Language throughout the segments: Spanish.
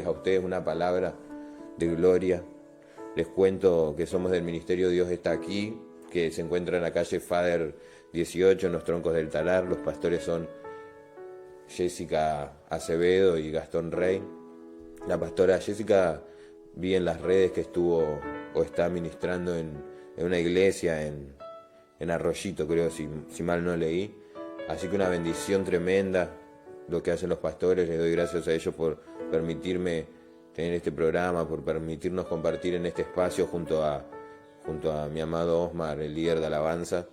a ustedes una palabra de gloria. Les cuento que somos del Ministerio Dios está aquí, que se encuentra en la calle Fader 18, en los Troncos del Talar. Los pastores son Jessica Acevedo y Gastón Rey. La pastora Jessica, vi en las redes que estuvo o está ministrando en una iglesia en Arroyito, creo, si mal no leí. Así que una bendición tremenda lo que hacen los pastores. Les doy gracias a ellos por permitirme tener este programa, por permitirnos compartir en este espacio junto a mi amado Osmar, el líder de alabanza.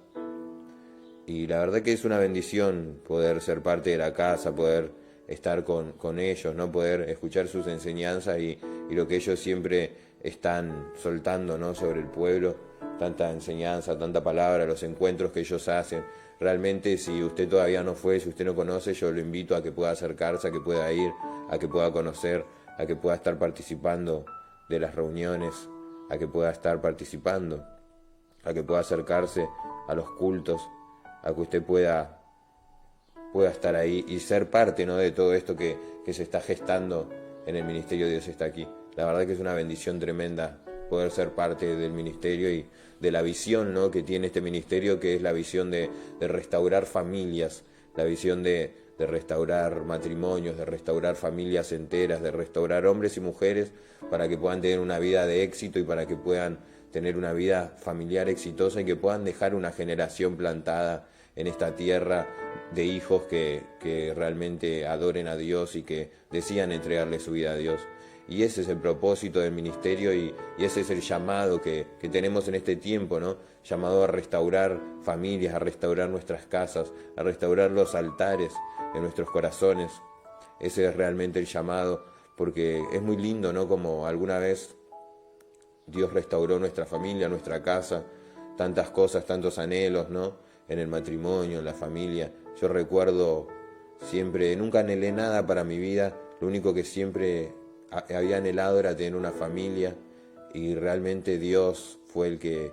Y la verdad que es una bendición poder ser parte de la casa, poder estar con ellos, ¿no? Poder escuchar sus enseñanzas y lo que ellos siempre están soltando, ¿no? Sobre el pueblo, tanta enseñanza, tanta palabra, los encuentros que ellos hacen. Realmente, si usted todavía no fue, si usted no conoce, yo lo invito a que pueda acercarse, a que pueda ir, a que pueda conocer, a que pueda estar participando de las reuniones, a que pueda estar participando, a que pueda acercarse a los cultos, a que usted pueda estar ahí y ser parte, ¿no? De todo esto que se está gestando en el Ministerio Dios está aquí. La verdad que es una bendición tremenda poder ser parte del ministerio y de la visión, ¿no? Que tiene este ministerio, que es la visión de restaurar familias, la visión de restaurar matrimonios, de restaurar familias enteras, de restaurar hombres y mujeres para que puedan tener una vida de éxito y para que puedan tener una vida familiar exitosa y que puedan dejar una generación plantada en esta tierra de hijos que realmente adoren a Dios y que decidan entregarle su vida a Dios. Y ese es el propósito del ministerio y ese es el llamado que tenemos en este tiempo, ¿no? Llamado a restaurar familias, a restaurar nuestras casas, a restaurar los altares de nuestros corazones. Ese es realmente el llamado, porque es muy lindo, ¿no? Como alguna vez Dios restauró nuestra familia, nuestra casa, tantas cosas, tantos anhelos, ¿no? En el matrimonio, en la familia. Yo recuerdo siempre, nunca anhelé nada para mi vida, lo único que siempre había anhelado era tener una familia y realmente Dios fue el que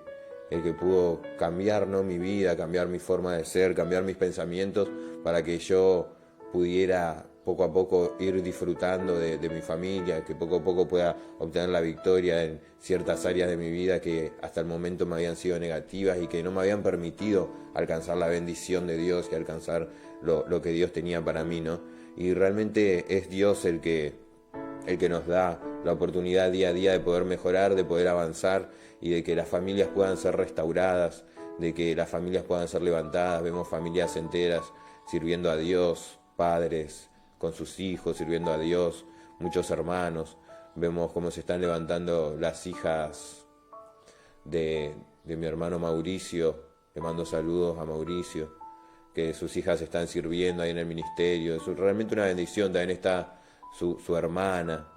pudo cambiar, ¿no? Mi vida, cambiar mi forma de ser, cambiar mis pensamientos para que yo pudiera poco a poco ir disfrutando de mi familia, que poco a poco pueda obtener la victoria en ciertas áreas de mi vida que hasta el momento me habían sido negativas y que no me habían permitido alcanzar la bendición de Dios y alcanzar lo que Dios tenía para mí, ¿no? Y realmente es Dios el que nos da la oportunidad día a día de poder mejorar, de poder avanzar y de que las familias puedan ser restauradas, de que las familias puedan ser levantadas. Vemos familias enteras sirviendo a Dios, padres con sus hijos, sirviendo a Dios, muchos hermanos. Vemos cómo se están levantando las hijas de mi hermano Mauricio. Le mando saludos a Mauricio, que sus hijas están sirviendo ahí en el ministerio. Es realmente una bendición. También está su hermana.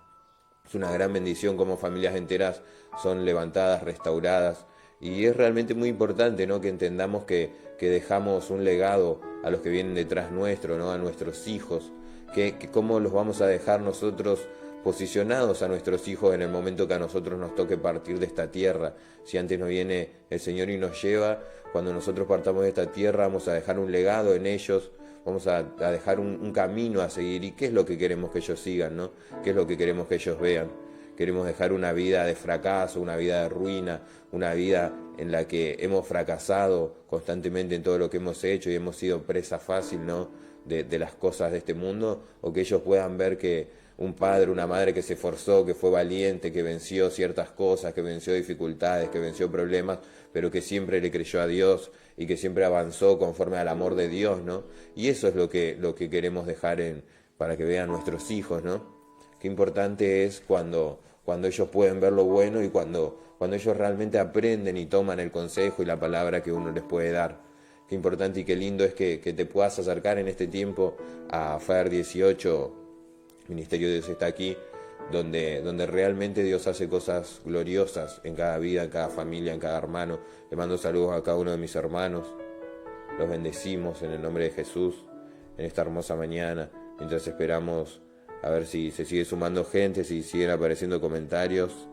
Es una gran bendición como familias enteras son levantadas, restauradas. Y es realmente muy importante, ¿no? Que entendamos que dejamos un legado a los que vienen detrás nuestro, ¿no? A nuestros hijos. Que cómo los vamos a dejar nosotros posicionados a nuestros hijos en el momento que a nosotros nos toque partir de esta tierra. Si antes nos viene el Señor y nos lleva, cuando nosotros partamos de esta tierra vamos a dejar un legado en ellos, vamos a dejar un camino a seguir. ¿Y qué es lo que queremos que ellos sigan, no? ¿Qué es lo que queremos que ellos vean? Queremos dejar una vida de fracaso, una vida de ruina, una vida en la que hemos fracasado constantemente en todo lo que hemos hecho y hemos sido presa fácil, ¿no? De las cosas de este mundo, o que ellos puedan ver que un padre, una madre que se esforzó, que fue valiente, que venció ciertas cosas, que venció dificultades, que venció problemas, pero que siempre le creyó a Dios y que siempre avanzó conforme al amor de Dios, ¿no? Y eso es lo que queremos dejar para que vean nuestros hijos, ¿no? Qué importante es cuando ellos pueden ver lo bueno y cuando ellos realmente aprenden y toman el consejo y la palabra que uno les puede dar. Qué importante y qué lindo es que te puedas acercar en este tiempo a FAER 18, Ministerio de Dios está aquí, donde realmente Dios hace cosas gloriosas en cada vida, en cada familia, en cada hermano. Le mando saludos a cada uno de mis hermanos. Los bendecimos en el nombre de Jesús en esta hermosa mañana, mientras esperamos a ver si se sigue sumando gente, si siguen apareciendo comentarios.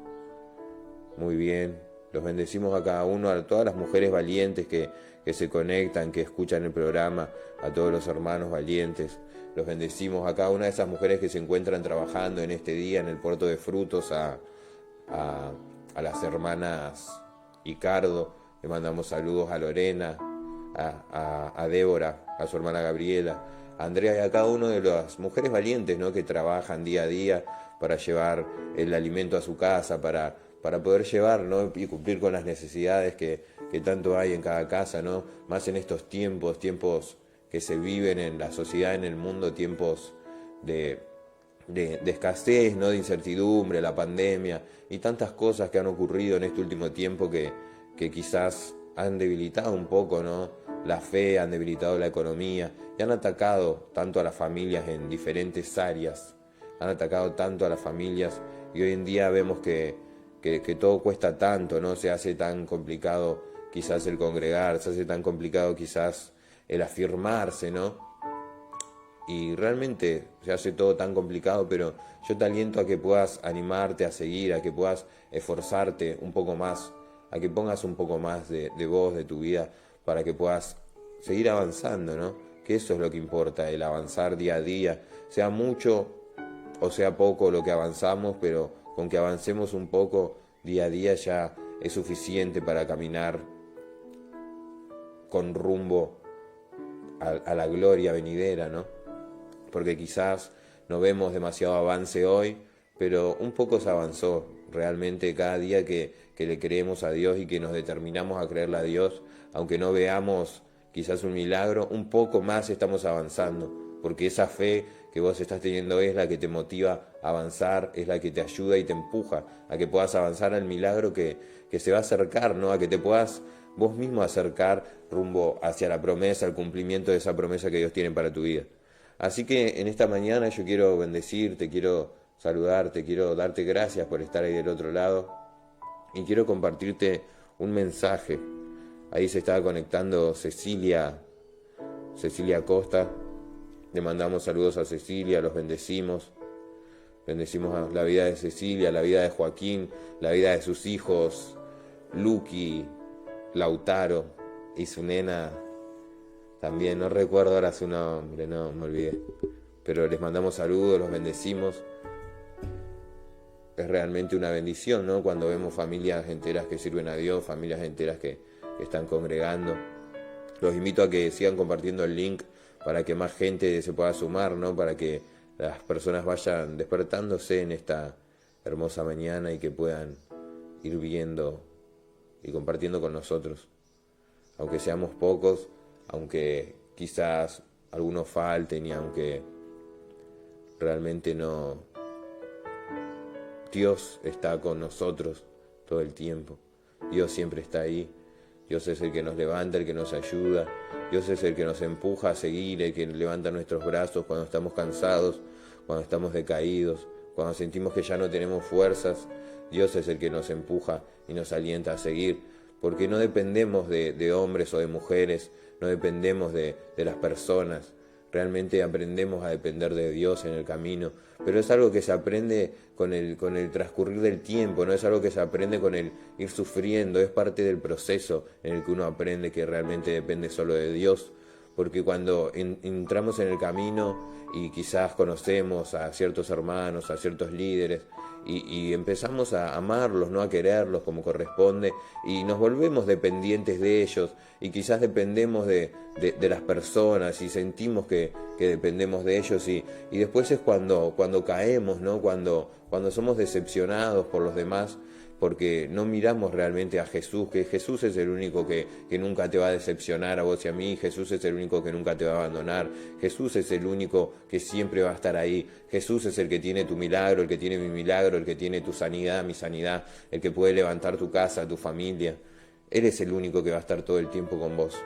Muy bien, los bendecimos a cada uno, a todas las mujeres valientes que se conectan, que escuchan el programa, a todos los hermanos valientes. los bendecimos a cada una de esas mujeres que se encuentran trabajando en este día en el puerto de Frutos, a las hermanas Icardo, le mandamos saludos a Lorena, a Débora, a su hermana Gabriela, a Andrea y a cada una de las mujeres valientes, ¿no?, que trabajan día a día para llevar el alimento a su casa, para poder llevar, ¿no?, y cumplir con las necesidades que tanto hay en cada casa, ¿no?, más en estos tiempos que se viven en la sociedad, en el mundo, tiempos de escasez, ¿no?, de incertidumbre, la pandemia y tantas cosas que han ocurrido en este último tiempo que quizás han debilitado un poco, ¿no?, la fe, han debilitado la economía y han atacado tanto a las familias en diferentes áreas, han atacado tanto a las familias, y hoy en día vemos que todo cuesta tanto, ¿no? Se hace tan complicado quizás el congregar, se hace tan complicado quizás el afirmarse, ¿no? Y realmente se hace todo tan complicado, pero yo te aliento a que puedas animarte a seguir, a que puedas esforzarte un poco más, a que pongas un poco más de vos, de tu vida, para que puedas seguir avanzando, ¿no? Que eso es lo que importa, el avanzar día a día, sea mucho o sea poco lo que avanzamos, pero con que avancemos un poco día a día ya es suficiente para caminar con rumbo a la gloria venidera, ¿no? Porque quizás no vemos demasiado avance hoy, pero un poco se avanzó. Realmente cada día que le creemos a Dios y que nos determinamos a creerle a Dios, aunque no veamos quizás un milagro, un poco más estamos avanzando, porque esa fe que vos estás teniendo es la que te motiva a avanzar, es la que te ayuda y te empuja a que puedas avanzar al milagro que se va a acercar, ¿no? A que te puedas vos mismo acercar rumbo hacia la promesa, el cumplimiento de esa promesa que Dios tiene para tu vida. Así que en esta mañana yo quiero bendecirte, quiero saludarte, quiero darte gracias por estar ahí del otro lado y quiero compartirte un mensaje. Ahí se estaba conectando Cecilia Costa. Le mandamos saludos a Cecilia, los bendecimos. Bendecimos la vida de Cecilia, la vida de Joaquín, la vida de sus hijos, Luqui, Lautaro y su nena. También no recuerdo ahora su nombre, no, me olvidé. Pero les mandamos saludos, los bendecimos. Es realmente una bendición, ¿no? Cuando vemos familias enteras que sirven a Dios, familias enteras que están congregando. Los invito a que sigan compartiendo el link para que más gente se pueda sumar, ¿no? Para que las personas vayan despertándose en esta hermosa mañana y que puedan ir viendo y compartiendo con nosotros. Aunque seamos pocos, aunque quizás algunos falten y aunque realmente no, Dios está con nosotros todo el tiempo. Dios siempre está ahí. Dios es el que nos levanta, el que nos ayuda. Dios es el que nos empuja a seguir, el que levanta nuestros brazos cuando estamos cansados, cuando estamos decaídos, cuando sentimos que ya no tenemos fuerzas. Dios es el que nos empuja y nos alienta a seguir, porque no dependemos de hombres o de mujeres, no dependemos de las personas. Realmente aprendemos a depender de Dios en el camino, pero es algo que se aprende con el transcurrir del tiempo, no es algo que se aprende con el ir sufriendo, es parte del proceso en el que uno aprende que realmente depende solo de Dios, porque cuando entramos en el camino y quizás conocemos a ciertos hermanos, a ciertos líderes, y empezamos a amarlos, ¿no? A quererlos como corresponde, y nos volvemos dependientes de ellos, y quizás dependemos de las personas, y sentimos que dependemos de ellos, y después es cuando caemos, ¿no? Cuando somos decepcionados por los demás, porque no miramos realmente a Jesús, que Jesús es el único que nunca te va a decepcionar a vos y a mí, Jesús es el único que nunca te va a abandonar, Jesús es el único que siempre va a estar ahí, Jesús es el que tiene tu milagro, el que tiene mi milagro, el que tiene tu sanidad, mi sanidad, el que puede levantar tu casa, tu familia. Él es el único que va a estar todo el tiempo con vos,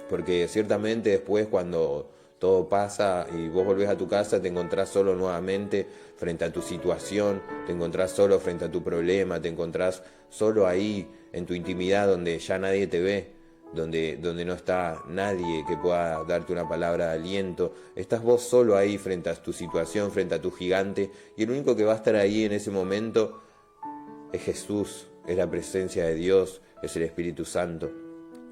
porque ciertamente después cuando todo pasa y vos volvés a tu casa, te encontrás solo nuevamente frente a tu situación, te encontrás solo frente a tu problema, te encontrás solo ahí en tu intimidad donde ya nadie te ve, donde no está nadie que pueda darte una palabra de aliento. Estás vos solo ahí frente a tu situación, frente a tu gigante, y el único que va a estar ahí en ese momento es Jesús, es la presencia de Dios, es el Espíritu Santo.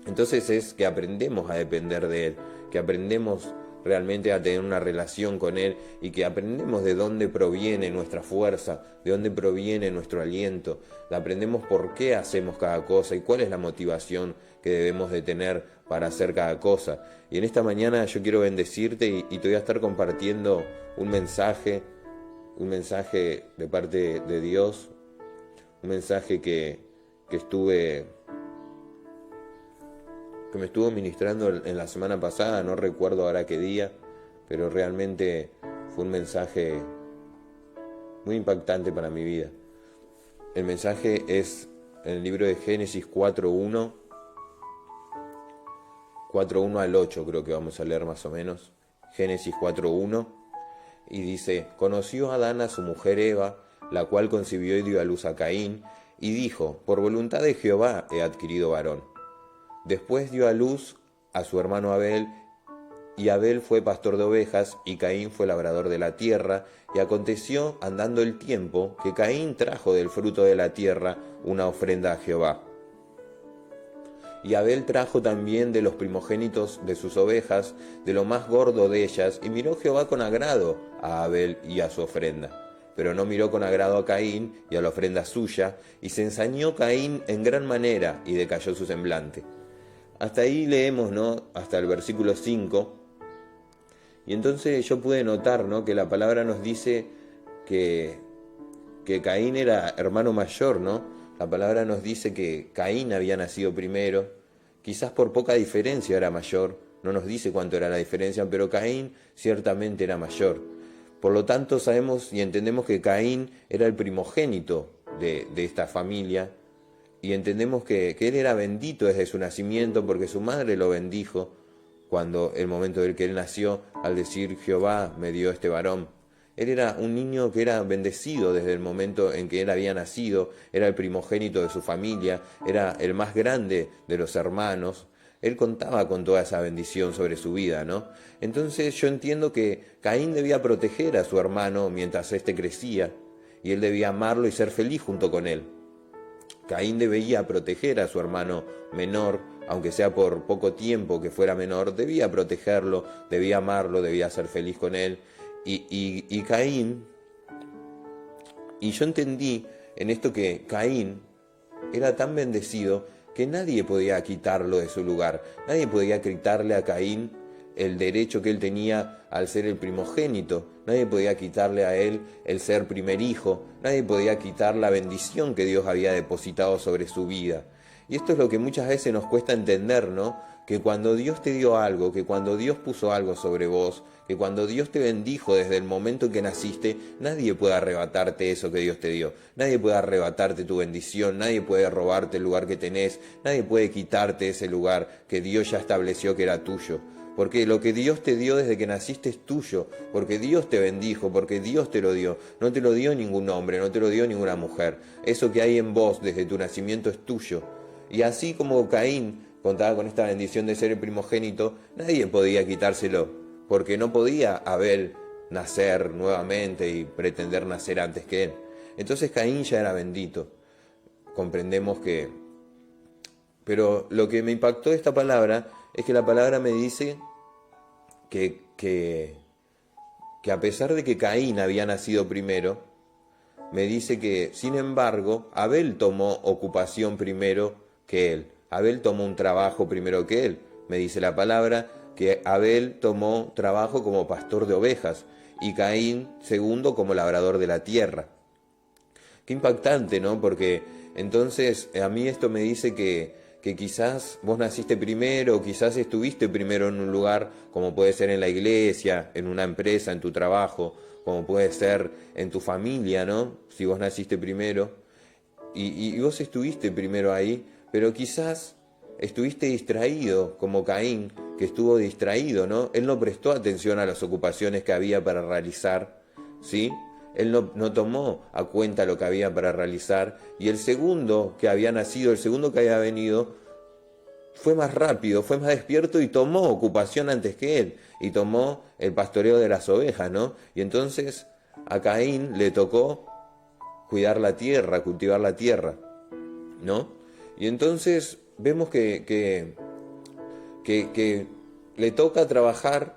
Entonces es que aprendemos a depender de Él, que aprendemos realmente a tener una relación con Él y que aprendemos de dónde proviene nuestra fuerza, de dónde proviene nuestro aliento, aprendemos por qué hacemos cada cosa y cuál es la motivación que debemos de tener para hacer cada cosa. Y en esta mañana yo quiero bendecirte y te voy a estar compartiendo un mensaje de parte de Dios, un mensaje que me estuvo ministrando en la semana pasada, no recuerdo ahora qué día, pero realmente fue un mensaje muy impactante para mi vida. El mensaje es en el libro de Génesis 4.1 al 8, creo que vamos a leer más o menos. Génesis 4.1, y dice: conoció Adán a su mujer Eva, la cual concibió y dio a luz a Caín, y dijo: por voluntad de Jehová he adquirido varón. Después dio a luz a su hermano Abel, y Abel fue pastor de ovejas, y Caín fue labrador de la tierra. Y aconteció, andando el tiempo, que Caín trajo del fruto de la tierra una ofrenda a Jehová. Y Abel trajo también de los primogénitos de sus ovejas, de lo más gordo de ellas, y miró Jehová con agrado a Abel y a su ofrenda. Pero no miró con agrado a Caín y a la ofrenda suya, y se ensañó Caín en gran manera, y decayó su semblante. Hasta ahí leemos, ¿no? Hasta el versículo 5. Y entonces yo pude notar, ¿no?, que la palabra nos dice que Caín era hermano mayor, ¿no? La palabra nos dice que Caín había nacido primero, quizás por poca diferencia era mayor, no nos dice cuánto era la diferencia, pero Caín ciertamente era mayor. Por lo tanto sabemos y entendemos que Caín era el primogénito de esta familia, y entendemos que él era bendito desde su nacimiento porque su madre lo bendijo cuando el momento en que él nació, al decir: Jehová me dio este varón. Él era un niño que era bendecido desde el momento en que él había nacido, era el primogénito de su familia, era el más grande de los hermanos. Él contaba con toda esa bendición sobre su vida, ¿no? Entonces yo entiendo que Caín debía proteger a su hermano mientras éste crecía, y él debía amarlo y ser feliz junto con él. Caín debía proteger a su hermano menor, aunque sea por poco tiempo que fuera menor, debía protegerlo, debía amarlo, debía ser feliz con él. Y Caín, y yo entendí en esto que Caín era tan bendecido que nadie podía quitarlo de su lugar, nadie podía quitarle a Caín el derecho que él tenía al ser el primogénito, nadie podía quitarle a él el ser primer hijo, nadie podía quitar la bendición que Dios había depositado sobre su vida. Y esto es lo que muchas veces nos cuesta entender, ¿no? Que cuando Dios te dio algo, que cuando Dios puso algo sobre vos, que cuando Dios te bendijo desde el momento en que naciste, nadie puede arrebatarte eso que Dios te dio. Nadie puede arrebatarte tu bendición, nadie puede robarte el lugar que tenés, nadie puede quitarte ese lugar que Dios ya estableció que era tuyo. Porque lo que Dios te dio desde que naciste es tuyo, porque Dios te bendijo, porque Dios te lo dio. No te lo dio ningún hombre, no te lo dio ninguna mujer. Eso que hay en vos desde tu nacimiento es tuyo. Y así como Caín contaba con esta bendición de ser el primogénito, nadie podía quitárselo, porque no podía Abel nacer nuevamente y pretender nacer antes que él. Entonces Caín ya era bendito. Comprendemos que... Pero lo que me impactó de esta palabra es que la palabra me dice que a pesar de que Caín había nacido primero, me dice que, sin embargo, Abel tomó ocupación primero que él. Abel tomó un trabajo primero que él. Me dice la palabra que Abel tomó trabajo como pastor de ovejas y Caín segundo como labrador de la tierra. Qué impactante, ¿no? Porque entonces a mí esto me dice que quizás vos naciste primero, o quizás estuviste primero en un lugar, como puede ser en la iglesia, en una empresa, en tu trabajo, como puede ser en tu familia, ¿no? Si vos naciste primero y vos estuviste primero ahí, pero quizás estuviste distraído, como Caín, que estuvo distraído, ¿no? Él no prestó atención a las ocupaciones que había para realizar, ¿sí? Él no tomó a cuenta lo que había para realizar, y el segundo que había nacido, el segundo que había venido, fue más rápido, fue más despierto y tomó ocupación antes que él, y tomó el pastoreo de las ovejas, ¿no? Y entonces a Caín le tocó cuidar la tierra, cultivar la tierra, ¿no? Y entonces vemos que le toca trabajar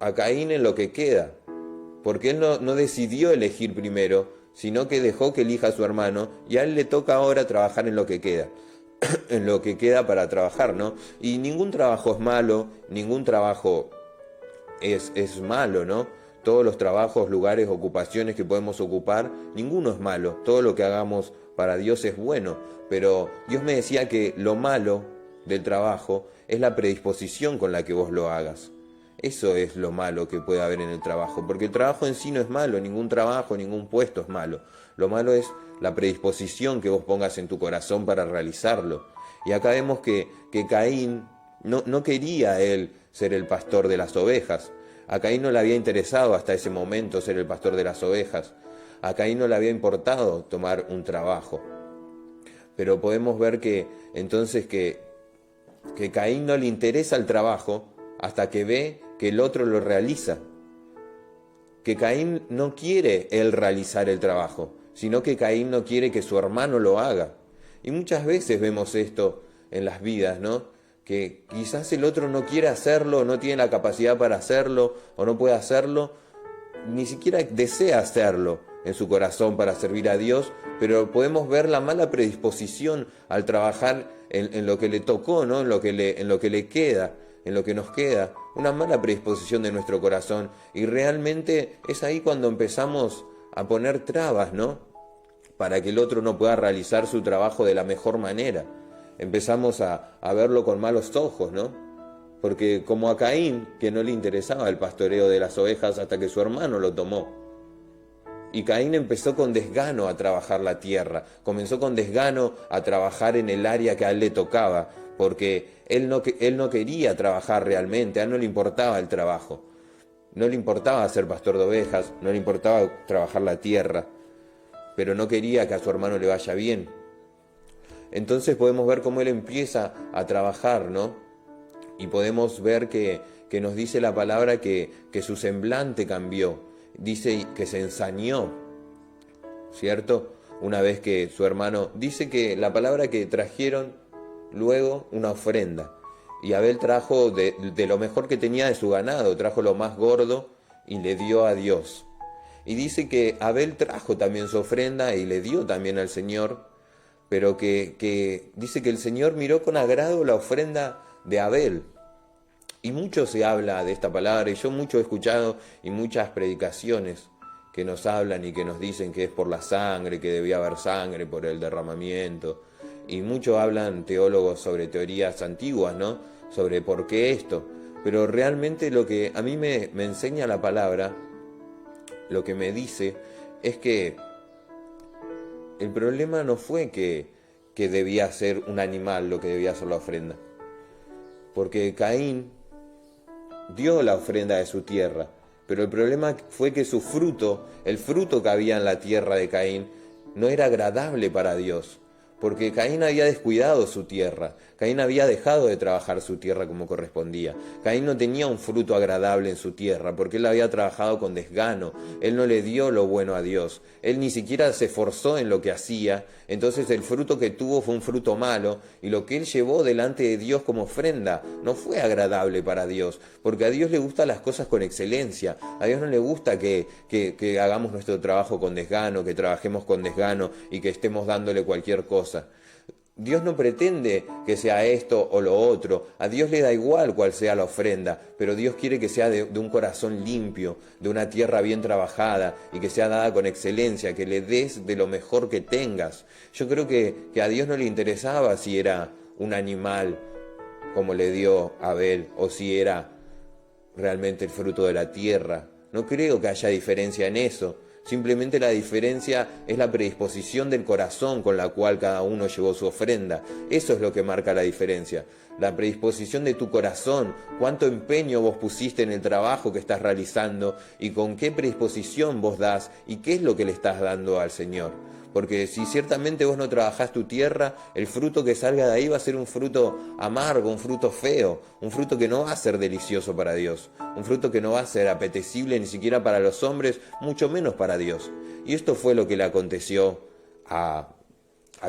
a Caín en lo que queda, porque él no decidió elegir primero, sino que dejó que elija a su hermano, y a él le toca ahora trabajar en lo que queda, en lo que queda para trabajar, ¿no? Y ningún trabajo es malo, ningún trabajo es malo, ¿no? Todos los trabajos, lugares, ocupaciones que podemos ocupar, ninguno es malo, todo lo que hagamos para Dios es bueno, pero Dios me decía que lo malo del trabajo es la predisposición con la que vos lo hagas. Eso es lo malo que puede haber en el trabajo, porque el trabajo en sí no es malo, ningún trabajo, ningún puesto es malo. Lo malo es la predisposición que vos pongas en tu corazón para realizarlo. Y acá vemos que Caín no quería él ser el pastor de las ovejas. A Caín no le había interesado hasta ese momento ser el pastor de las ovejas. A Caín no le había importado tomar un trabajo. Pero podemos ver que entonces que Caín no le interesa el trabajo hasta que ve que el otro lo realiza. Que Caín no quiere él realizar el trabajo, sino que Caín no quiere que su hermano lo haga. Y muchas veces vemos esto en las vidas, ¿no? Que quizás el otro no quiere hacerlo, no tiene la capacidad para hacerlo, o no puede hacerlo, ni siquiera desea hacerlo en su corazón para servir a Dios, pero podemos ver la mala predisposición al trabajar en lo que le tocó, ¿no? En lo que le queda, en lo que nos queda, una mala predisposición de nuestro corazón, y realmente es ahí cuando empezamos a poner trabas, ¿no? Para que el otro no pueda realizar su trabajo de la mejor manera. Empezamos a verlo con malos ojos, ¿no? Porque como a Caín, que no le interesaba el pastoreo de las ovejas hasta que su hermano lo tomó. Y Caín empezó con desgano a trabajar la tierra, comenzó con desgano a trabajar en el área que a él le tocaba, porque él no quería trabajar realmente, a él no le importaba el trabajo. No le importaba ser pastor de ovejas, no le importaba trabajar la tierra, pero no quería que a su hermano le vaya bien. Entonces podemos ver cómo él empieza a trabajar, ¿no? Y podemos ver que nos dice la palabra que su semblante cambió, dice que se ensañó, ¿cierto? Una vez que su hermano, dice que la palabra que trajeron luego una ofrenda, y Abel trajo de lo mejor que tenía de su ganado, trajo lo más gordo y le dio a Dios. Y dice que Abel trajo también su ofrenda y le dio también al Señor, pero que dice que el Señor miró con agrado la ofrenda de Abel. Y mucho se habla de esta palabra, y yo mucho he escuchado y muchas predicaciones que nos hablan y que nos dicen que es por la sangre, que debía haber sangre por el derramamiento. Y mucho hablan teólogos sobre teorías antiguas, ¿no? Sobre por qué esto. Pero realmente lo que a mí me enseña la palabra, lo que me dice, es que el problema no fue que debía ser un animal lo que debía ser la ofrenda. Porque Caín dio la ofrenda de su tierra, pero el problema fue que su fruto, el fruto que había en la tierra de Caín, no era agradable para Dios. Porque Caín había descuidado su tierra, Caín había dejado de trabajar su tierra como correspondía. Caín no tenía un fruto agradable en su tierra, porque él había trabajado con desgano, él no le dio lo bueno a Dios, él ni siquiera se esforzó en lo que hacía, entonces el fruto que tuvo fue un fruto malo, y lo que él llevó delante de Dios como ofrenda no fue agradable para Dios, porque a Dios le gustan las cosas con excelencia, a Dios no le gusta que hagamos nuestro trabajo con desgano, que trabajemos con desgano y que estemos dándole cualquier cosa. Dios no pretende que sea esto o lo otro, a Dios le da igual cuál sea la ofrenda, pero Dios quiere que sea de un corazón limpio, de una tierra bien trabajada y que sea dada con excelencia, que le des de lo mejor que tengas. Yo creo que a Dios no le interesaba si era un animal como le dio Abel o si era realmente el fruto de la tierra. No creo que haya diferencia en eso. Simplemente la diferencia es la predisposición del corazón con la cual cada uno llevó su ofrenda. Eso es lo que marca la diferencia. La predisposición de tu corazón, cuánto empeño vos pusiste en el trabajo que estás realizando y con qué predisposición vos das y qué es lo que le estás dando al Señor. Porque si ciertamente vos no trabajás tu tierra, el fruto que salga de ahí va a ser un fruto amargo, un fruto feo, un fruto que no va a ser delicioso para Dios, un fruto que no va a ser apetecible ni siquiera para los hombres, mucho menos para Dios. Y esto fue lo que le aconteció a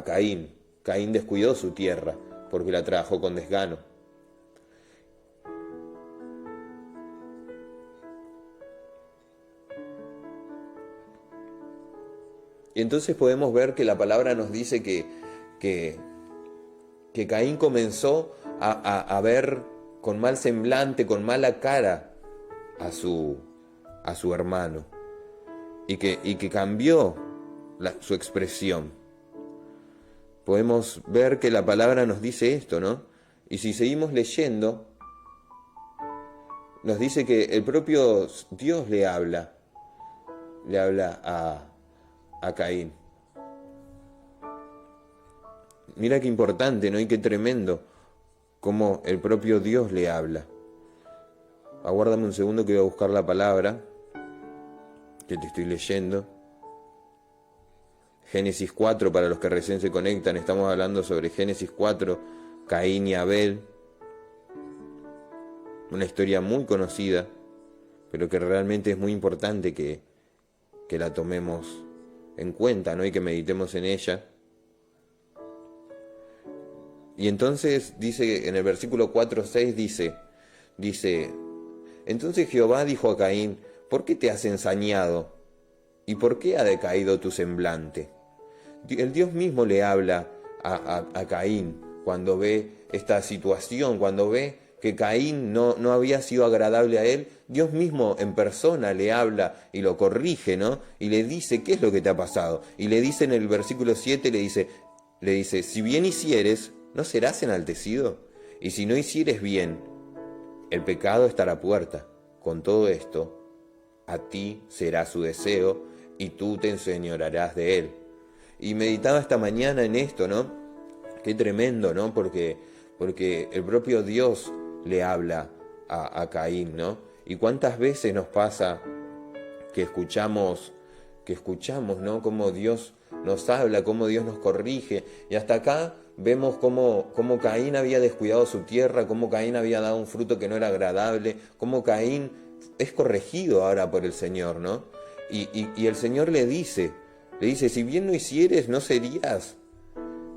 Caín. Caín descuidó su tierra porque la trabajó con desgano. Y entonces podemos ver que la palabra nos dice que Caín comenzó a ver con mal semblante, con mala cara a su hermano, y que cambió su expresión. Podemos ver que la palabra nos dice esto, ¿no? Y si seguimos leyendo, nos dice que el propio Dios le habla a Caín. Mira qué importante, ¿no? Y qué tremendo cómo el propio Dios le habla. Aguárdame un segundo que voy a buscar la palabra que te estoy leyendo. Génesis 4, para los que recién se conectan, estamos hablando sobre Génesis 4, Caín y Abel. Una historia muy conocida, pero que realmente es muy importante que la tomemos en cuenta, ¿no? Y que meditemos en ella. Y entonces dice, en el versículo 4:6 dice, entonces Jehová dijo a Caín, ¿por qué te has ensañado? ¿Y por qué ha decaído tu semblante? El Dios mismo le habla a Caín cuando ve esta situación, cuando ve que Caín no había sido agradable a él. Dios mismo en persona le habla y lo corrige, ¿no? Y le dice, ¿qué es lo que te ha pasado? Y le dice en el versículo 7, le dice, si bien hicieres, ¿no serás enaltecido? Y si no hicieres bien, el pecado está a la puerta. Con todo esto, a ti será su deseo y tú te enseñorearás de él. Y meditaba esta mañana en esto, ¿no? Qué tremendo, ¿no? Porque el propio Dios le habla a Caín, ¿no? Y cuántas veces nos pasa que escuchamos, ¿no? Cómo Dios nos habla, cómo Dios nos corrige. Y hasta acá vemos cómo Caín había descuidado su tierra, cómo Caín había dado un fruto que no era agradable, cómo Caín es corregido ahora por el Señor, ¿no? Y el Señor le dice, si bien no hicieres, ¿no serías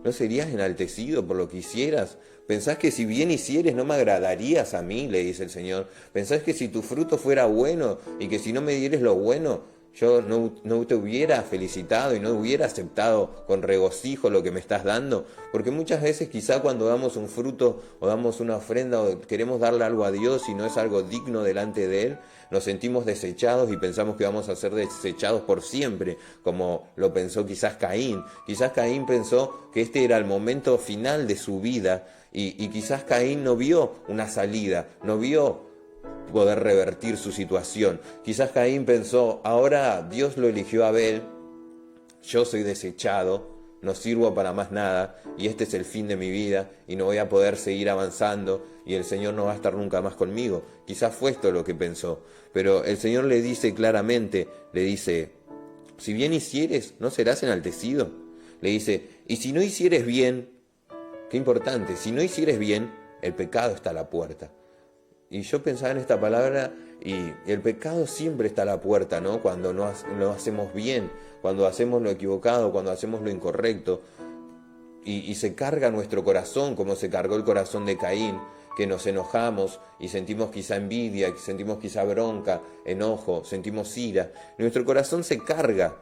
enaltecido por lo que hicieras? ¿Pensás que si bien hicieres no me agradarías a mí? Le dice el Señor. ¿Pensás que si tu fruto fuera bueno y que si no me dieres lo bueno, yo no te hubiera felicitado y no hubiera aceptado con regocijo lo que me estás dando? Porque muchas veces quizá cuando damos un fruto o damos una ofrenda o queremos darle algo a Dios y no es algo digno delante de Él, nos sentimos desechados y pensamos que vamos a ser desechados por siempre, como lo pensó quizás Caín. Quizás Caín pensó que este era el momento final de su vida y quizás Caín no vio una salida, no vio poder revertir su situación. Quizás Caín pensó, ahora Dios lo eligió a Abel, yo soy desechado, no sirvo para más nada y este es el fin de mi vida y no voy a poder seguir avanzando y el Señor no va a estar nunca más conmigo. Quizás fue esto lo que pensó, pero el Señor le dice claramente, si bien hicieres, ¿no serás enaltecido? Le dice, y si no hicieres bien, qué importante, si no hicieres bien, el pecado está a la puerta. Y yo pensaba en esta palabra y el pecado siempre está a la puerta, ¿no? Cuando no hacemos bien, cuando hacemos lo equivocado, cuando hacemos lo incorrecto. Y se carga nuestro corazón, como se cargó el corazón de Caín, que nos enojamos y sentimos quizá envidia, sentimos quizá bronca, enojo, sentimos ira. Nuestro corazón se carga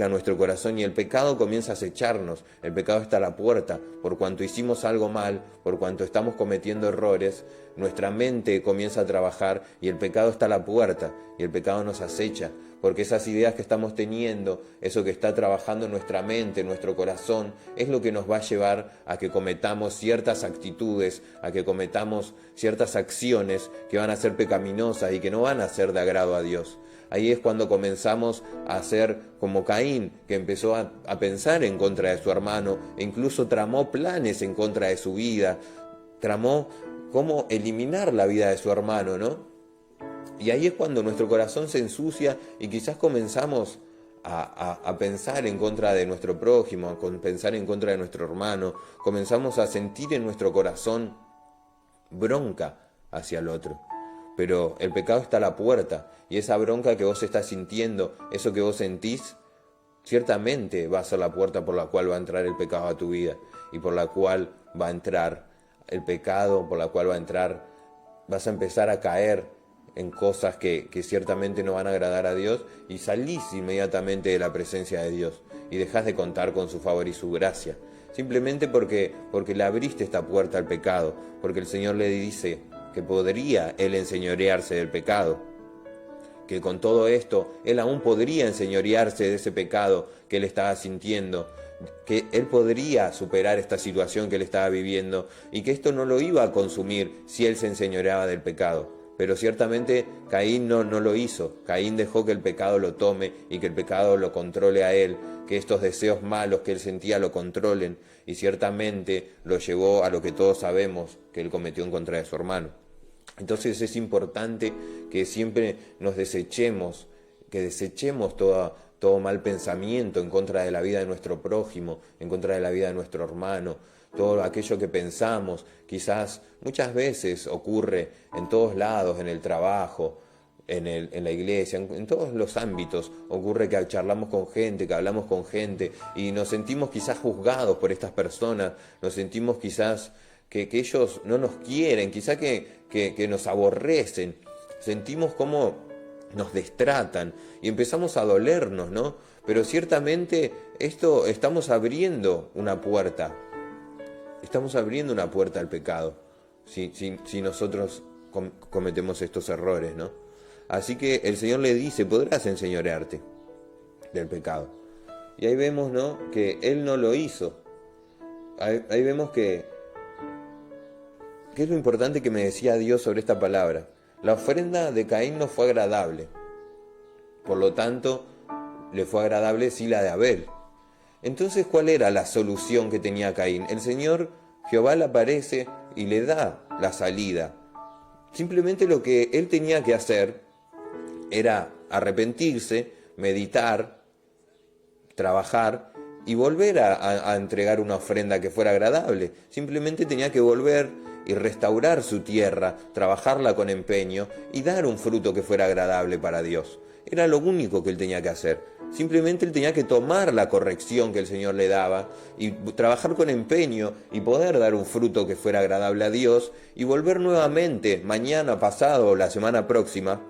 nuestro corazón y el pecado comienza a acecharnos. El pecado está a la puerta. Por cuanto hicimos algo mal, por cuanto estamos cometiendo errores, nuestra mente comienza a trabajar y el pecado está a la puerta y el pecado nos acecha. Porque esas ideas que estamos teniendo, eso que está trabajando en nuestra mente, en nuestro corazón, es lo que nos va a llevar a que cometamos ciertas actitudes, a que cometamos ciertas acciones que van a ser pecaminosas y que no van a ser de agrado a Dios. Ahí es cuando comenzamos a ser como Caín, que empezó a pensar en contra de su hermano e incluso tramó planes en contra de su vida, tramó cómo eliminar la vida de su hermano, ¿no? Y ahí es cuando nuestro corazón se ensucia y quizás comenzamos a pensar en contra de nuestro prójimo, a pensar en contra de nuestro hermano, comenzamos a sentir en nuestro corazón bronca hacia el otro. Pero el pecado está a la puerta y esa bronca que vos estás sintiendo, eso que vos sentís, ciertamente va a ser la puerta por la cual va a entrar el pecado a tu vida y por la cual va a entrar el pecado, por la cual vas a empezar a caer en cosas que ciertamente no van a agradar a Dios y salís inmediatamente de la presencia de Dios. y dejas de contar con su favor y su gracia. Simplemente porque le abriste esta puerta al pecado, porque el Señor le dice que podría Él enseñorearse del pecado, que con todo esto Él aún podría enseñorearse de ese pecado que Él estaba sintiendo, que Él podría superar esta situación que Él estaba viviendo y que esto no lo iba a consumir si Él se enseñoreaba del pecado. Pero ciertamente Caín no lo hizo. Caín dejó que el pecado lo tome y que el pecado lo controle a él, que estos deseos malos que él sentía lo controlen, y ciertamente lo llevó a lo que todos sabemos que él cometió en contra de su hermano. Entonces es importante que siempre nos desechemos, que desechemos todo mal pensamiento en contra de la vida de nuestro prójimo, en contra de la vida de nuestro hermano. Todo aquello que pensamos, quizás muchas veces ocurre en todos lados, en el trabajo, en la iglesia, en todos los ámbitos, ocurre que charlamos con gente, que hablamos con gente y nos sentimos quizás juzgados por estas personas, nos sentimos quizás que ellos no nos quieren, quizás que nos aborrecen, sentimos como nos destratan y empezamos a dolernos, ¿no? Pero ciertamente estamos abriendo una puerta. Estamos abriendo una puerta al pecado si nosotros cometemos estos errores, ¿no? Así que el Señor le dice, podrás enseñorearte del pecado. Y ahí vemos, ¿no?, que Él no lo hizo. Ahí vemos que es lo importante que me decía Dios sobre esta palabra. La ofrenda de Caín no fue agradable. Por lo tanto, le fue agradable sí la de Abel. Entonces, ¿cuál era la solución que tenía Caín? El Señor, Jehová, le aparece y le da la salida. Simplemente lo que él tenía que hacer era arrepentirse, meditar, trabajar y volver a entregar una ofrenda que fuera agradable. Simplemente tenía que volver y restaurar su tierra, trabajarla con empeño y dar un fruto que fuera agradable para Dios. Era lo único que él tenía que hacer. Simplemente él tenía que tomar la corrección que el Señor le daba y trabajar con empeño y poder dar un fruto que fuera agradable a Dios y volver nuevamente mañana, pasado o la semana próxima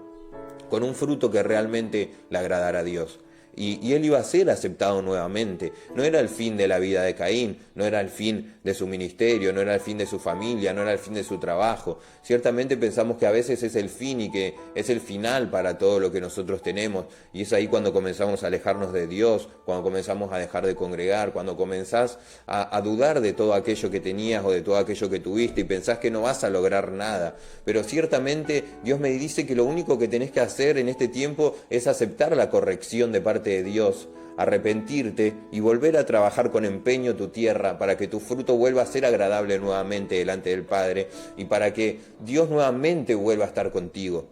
con un fruto que realmente le agradara a Dios. Y él iba a ser aceptado nuevamente. No era el fin de la vida de Caín, no era el fin de su ministerio, no era el fin de su familia, no era el fin de su trabajo. Ciertamente pensamos que a veces es el fin y que es el final para todo lo que nosotros tenemos. Y es ahí cuando comenzamos a alejarnos de Dios, cuando comenzamos a dejar de congregar, cuando comenzás a dudar de todo aquello que tenías o de todo aquello que tuviste y pensás que no vas a lograr nada. Pero ciertamente Dios me dice que lo único que tenés que hacer en este tiempo es aceptar la corrección de parte de Dios, arrepentirte y volver a trabajar con empeño tu tierra para que tu fruto vuelva a ser agradable nuevamente delante del Padre y para que Dios nuevamente vuelva a estar contigo.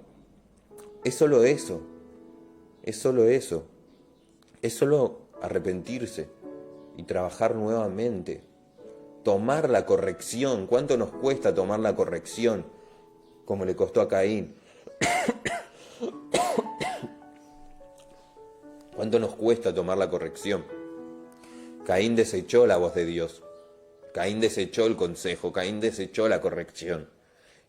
Es solo eso, es solo eso, es solo arrepentirse y trabajar nuevamente, tomar la corrección. ¿Cuánto nos cuesta tomar la corrección? Como le costó a Caín. ¿Cuánto nos cuesta tomar la corrección? Caín desechó la voz de Dios. Caín desechó el consejo. Caín desechó la corrección.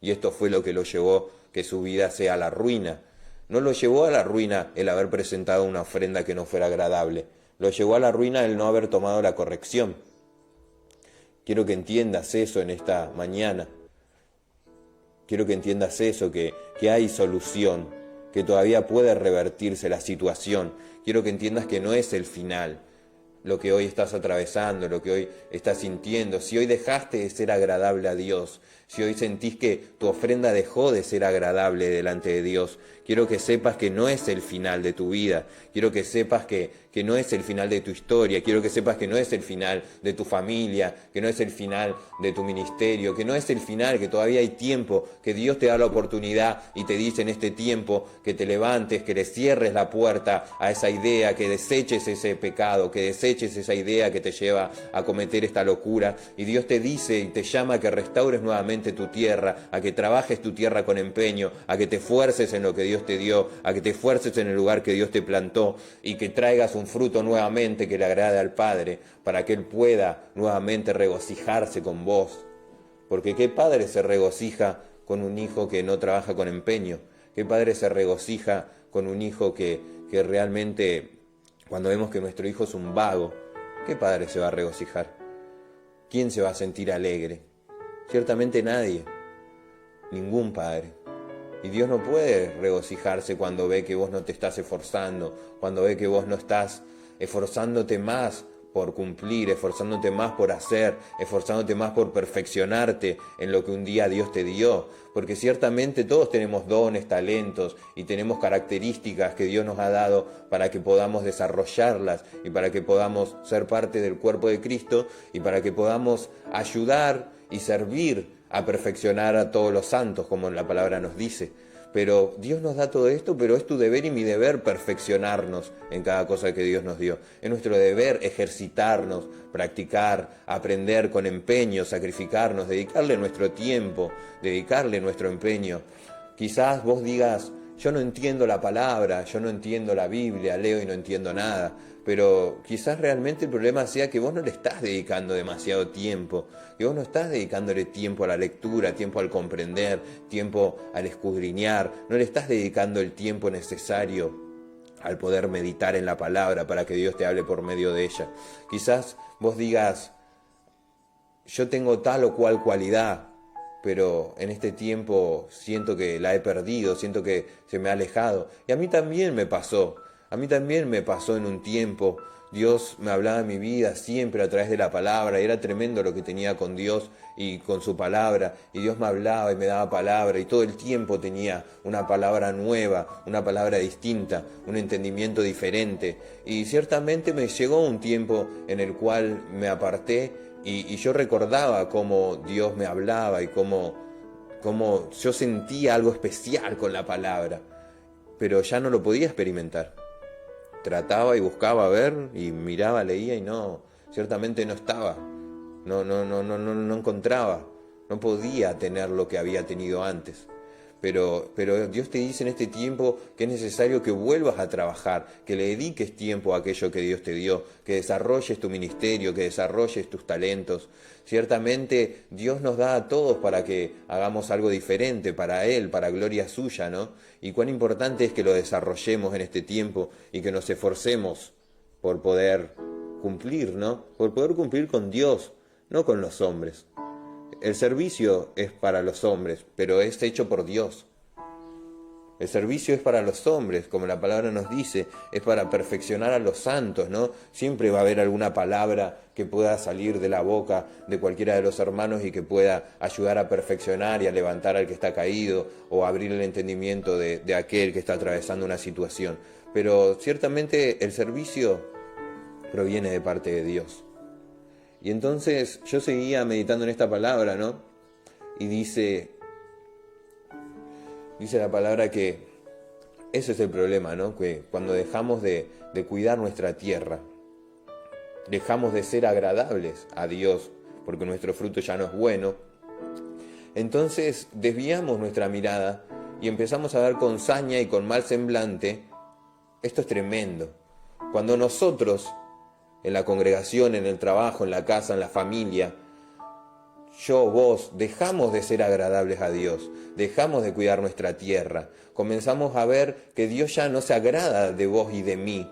Y esto fue lo que lo llevó que su vida sea la ruina. No lo llevó a la ruina el haber presentado una ofrenda que no fuera agradable. Lo llevó a la ruina el no haber tomado la corrección. Quiero que entiendas eso en esta mañana. Quiero que entiendas eso, que hay solución, que todavía puede revertirse la situación. Quiero que entiendas que no es el final, lo que hoy estás atravesando, lo que hoy estás sintiendo. Si hoy dejaste de ser agradable a Dios, si hoy sentís que tu ofrenda dejó de ser agradable delante de Dios, quiero que sepas que no es el final de tu vida. Quiero que sepas que no es el final de tu historia. Quiero que sepas que no es el final de tu familia, que no es el final de tu ministerio, que no es el final, que todavía hay tiempo, que Dios te da la oportunidad y te dice en este tiempo que te levantes, que le cierres la puerta a esa idea, que deseches ese pecado, que deseches esa idea que te lleva a cometer esta locura. Y Dios te dice y te llama a que restaures nuevamente tu tierra, a que trabajes tu tierra con empeño, a que te esfuerces en lo que Dios te dio, a que te esfuerces en el lugar que Dios te plantó y que traigas un fruto nuevamente que le agrade al Padre para que Él pueda nuevamente regocijarse con vos. Porque ¿qué padre se regocija con un hijo que no trabaja con empeño? ¿Qué padre se regocija con un hijo que realmente Cuando vemos que nuestro hijo es un vago, ¿qué padre se va a regocijar? ¿Quién se va a sentir alegre? Ciertamente nadie, ningún padre. Y Dios no puede regocijarse cuando ve que vos no te estás esforzando, cuando ve que vos no estás esforzándote más por cumplir, esforzándote más por hacer, esforzándote más por perfeccionarte en lo que un día Dios te dio. Porque ciertamente todos tenemos dones, talentos y tenemos características que Dios nos ha dado para que podamos desarrollarlas y para que podamos ser parte del cuerpo de Cristo y para que podamos ayudar y servir a perfeccionar a todos los santos, como la palabra nos dice. Pero Dios nos da todo esto, pero es tu deber y mi deber perfeccionarnos en cada cosa que Dios nos dio. Es nuestro deber ejercitarnos, practicar, aprender con empeño, sacrificarnos, dedicarle nuestro tiempo, dedicarle nuestro empeño. Quizás vos digas, yo no entiendo la palabra, yo no entiendo la Biblia, leo y no entiendo nada. Pero quizás realmente el problema sea que vos no le estás dedicando demasiado tiempo, que vos no estás dedicándole tiempo a la lectura, tiempo al comprender, tiempo al escudriñar, no le estás dedicando el tiempo necesario al poder meditar en la palabra para que Dios te hable por medio de ella. Quizás vos digas, yo tengo tal o cual cualidad, pero en este tiempo siento que la he perdido, siento que se me ha alejado. Y a mí también me pasó. A mí también me pasó en un tiempo. Dios me hablaba en mi vida siempre a través de la palabra. Y era tremendo lo que tenía con Dios y con su palabra. Y Dios me hablaba y me daba palabra. Y todo el tiempo tenía una palabra nueva, una palabra distinta, un entendimiento diferente. Y ciertamente me llegó un tiempo en el cual me aparté y yo recordaba cómo Dios me hablaba y cómo yo sentía algo especial con la palabra. Pero ya no lo podía experimentar. Trataba y buscaba ver y miraba, leía y no, ciertamente no estaba, no encontraba, no podía tener lo que había tenido antes. Pero Dios te dice en este tiempo que es necesario que vuelvas a trabajar, que le dediques tiempo a aquello que Dios te dio, que desarrolles tu ministerio, que desarrolles tus talentos. Ciertamente Dios nos da a todos para que hagamos algo diferente para Él, para gloria suya, ¿no? Y cuán importante es que lo desarrollemos en este tiempo y que nos esforcemos por poder cumplir, ¿no? Por poder cumplir con Dios, no con los hombres. El servicio es para los hombres, pero es hecho por Dios. El servicio es para los hombres, como la palabra nos dice, es para perfeccionar a los santos, ¿no? Siempre va a haber alguna palabra que pueda salir de la boca de cualquiera de los hermanos y que pueda ayudar a perfeccionar y a levantar al que está caído o abrir el entendimiento de aquel que está atravesando una situación. Pero ciertamente el servicio proviene de parte de Dios. Y entonces yo seguía meditando en esta palabra, ¿no? Y dice la palabra que ese es el problema, ¿no? Que cuando dejamos de cuidar nuestra tierra, dejamos de ser agradables a Dios, porque nuestro fruto ya no es bueno, entonces desviamos nuestra mirada y empezamos a ver con saña y con mal semblante. Esto es tremendo. Cuando nosotros, en la congregación, en el trabajo, en la casa, en la familia, yo, vos, dejamos de ser agradables a Dios, dejamos de cuidar nuestra tierra, comenzamos a ver que Dios ya no se agrada de vos y de mí.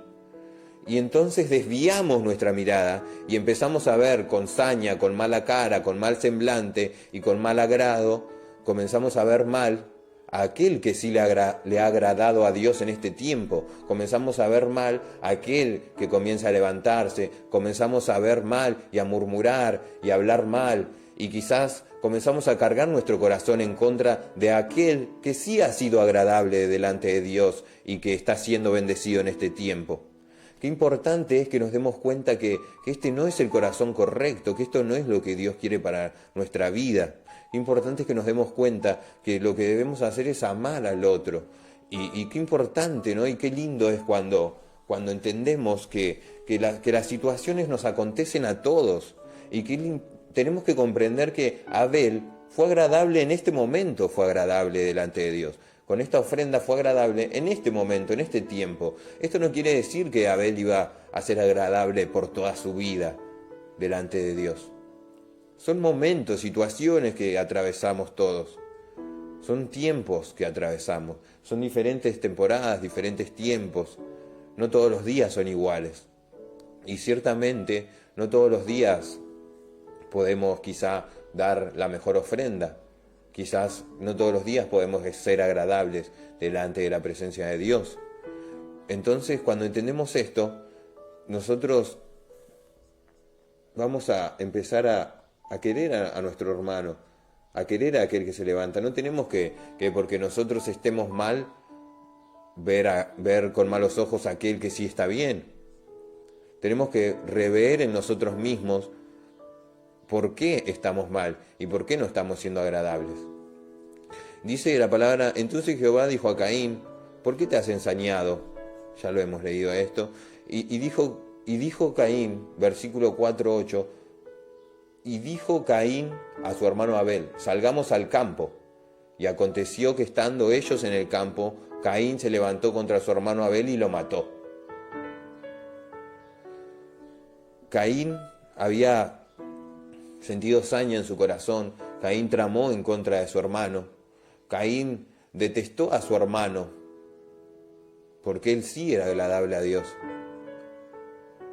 Y entonces desviamos nuestra mirada y empezamos a ver con saña, con mala cara, con mal semblante y con mal agrado, comenzamos a ver mal a aquel que sí le ha agradado a Dios en este tiempo. Comenzamos a ver mal a aquel que comienza a levantarse, comenzamos a ver mal y a murmurar y a hablar mal. Y quizás comenzamos a cargar nuestro corazón en contra de aquel que sí ha sido agradable delante de Dios y que está siendo bendecido en este tiempo. Qué importante es que nos demos cuenta que este no es el corazón correcto, que esto no es lo que Dios quiere para nuestra vida. Qué importante es que nos demos cuenta que lo que debemos hacer es amar al otro. Y qué importante, ¿no? Y qué lindo es cuando entendemos que las situaciones nos acontecen a todos y que tenemos que comprender que Abel fue agradable en este momento, fue agradable delante de Dios. Con esta ofrenda fue agradable en este momento, en este tiempo. Esto no quiere decir que Abel iba a ser agradable por toda su vida delante de Dios. Son momentos, situaciones que atravesamos todos. Son tiempos que atravesamos. Son diferentes temporadas, diferentes tiempos. no todos los días son iguales. Y ciertamente no todos los días podemos quizá dar la mejor ofrenda. Quizás no todos los días podemos ser agradables delante de la presencia de Dios. Entonces, cuando entendemos esto, nosotros vamos a empezar a querer a nuestro hermano, a querer a aquel que se levanta. No tenemos que porque nosotros estemos mal, ver con malos ojos a aquel que sí está bien. Tenemos que rever en nosotros mismos por qué estamos mal y por qué no estamos siendo agradables. Dice la palabra, entonces Jehová dijo a Caín, ¿por qué te has ensañado? Ya lo hemos leído esto. Y dijo Caín, versículo 4:8, y dijo Caín a su hermano Abel, salgamos al campo. Y aconteció que estando ellos en el campo, Caín se levantó contra su hermano Abel y lo mató. Caín había sentido saña en su corazón. Caín tramó en contra de su hermano. Caín detestó a su hermano porque él sí era agradable a Dios.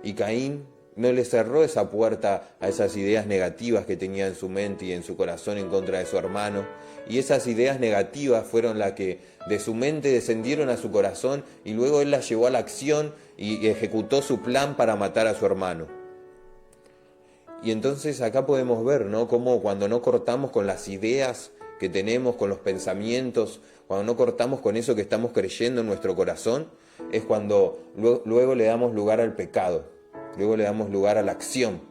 Y Caín no le cerró esa puerta a esas ideas negativas que tenía en su mente y en su corazón en contra de su hermano. Y esas ideas negativas fueron las que de su mente descendieron a su corazón y luego él las llevó a la acción y ejecutó su plan para matar a su hermano. Y entonces acá podemos ver, ¿no?, cómo cuando no cortamos con las ideas que tenemos, con los pensamientos, cuando no cortamos con eso que estamos creyendo en nuestro corazón, es cuando luego le damos lugar al pecado, luego le damos lugar a la acción.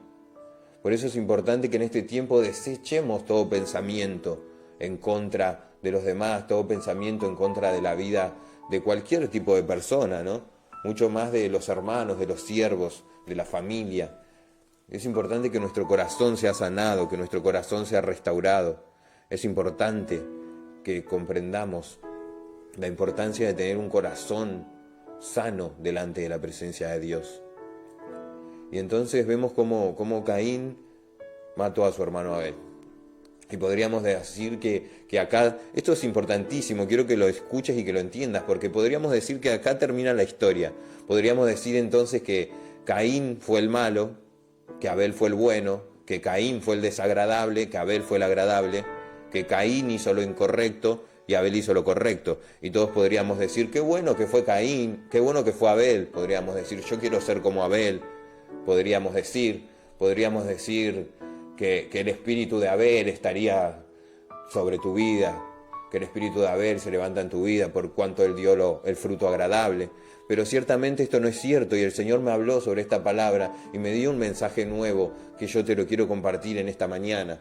Por eso es importante que en este tiempo desechemos todo pensamiento en contra de los demás, todo pensamiento en contra de la vida de cualquier tipo de persona, ¿no? Mucho más de los hermanos, de los siervos, de la familia. Es importante que nuestro corazón sea sanado, que nuestro corazón sea restaurado. Es importante que comprendamos la importancia de tener un corazón sano delante de la presencia de Dios. Y entonces vemos cómo Caín mató a su hermano Abel. Y podríamos decir que acá, esto es importantísimo, quiero que lo escuches y que lo entiendas, porque podríamos decir que acá termina la historia. Podríamos decir entonces que Caín fue el malo, que Abel fue el bueno, que Caín fue el desagradable, que Abel fue el agradable, que Caín hizo lo incorrecto y Abel hizo lo correcto. Y todos podríamos decir, qué bueno que fue Caín, qué bueno que fue Abel. Podríamos decir, yo quiero ser como Abel. Podríamos decir que el espíritu de Abel estaría sobre tu vida, que el espíritu de Abel se levanta en tu vida por cuanto él dio el fruto agradable. Pero ciertamente esto no es cierto, y el Señor me habló sobre esta palabra y me dio un mensaje nuevo que yo te lo quiero compartir en esta mañana.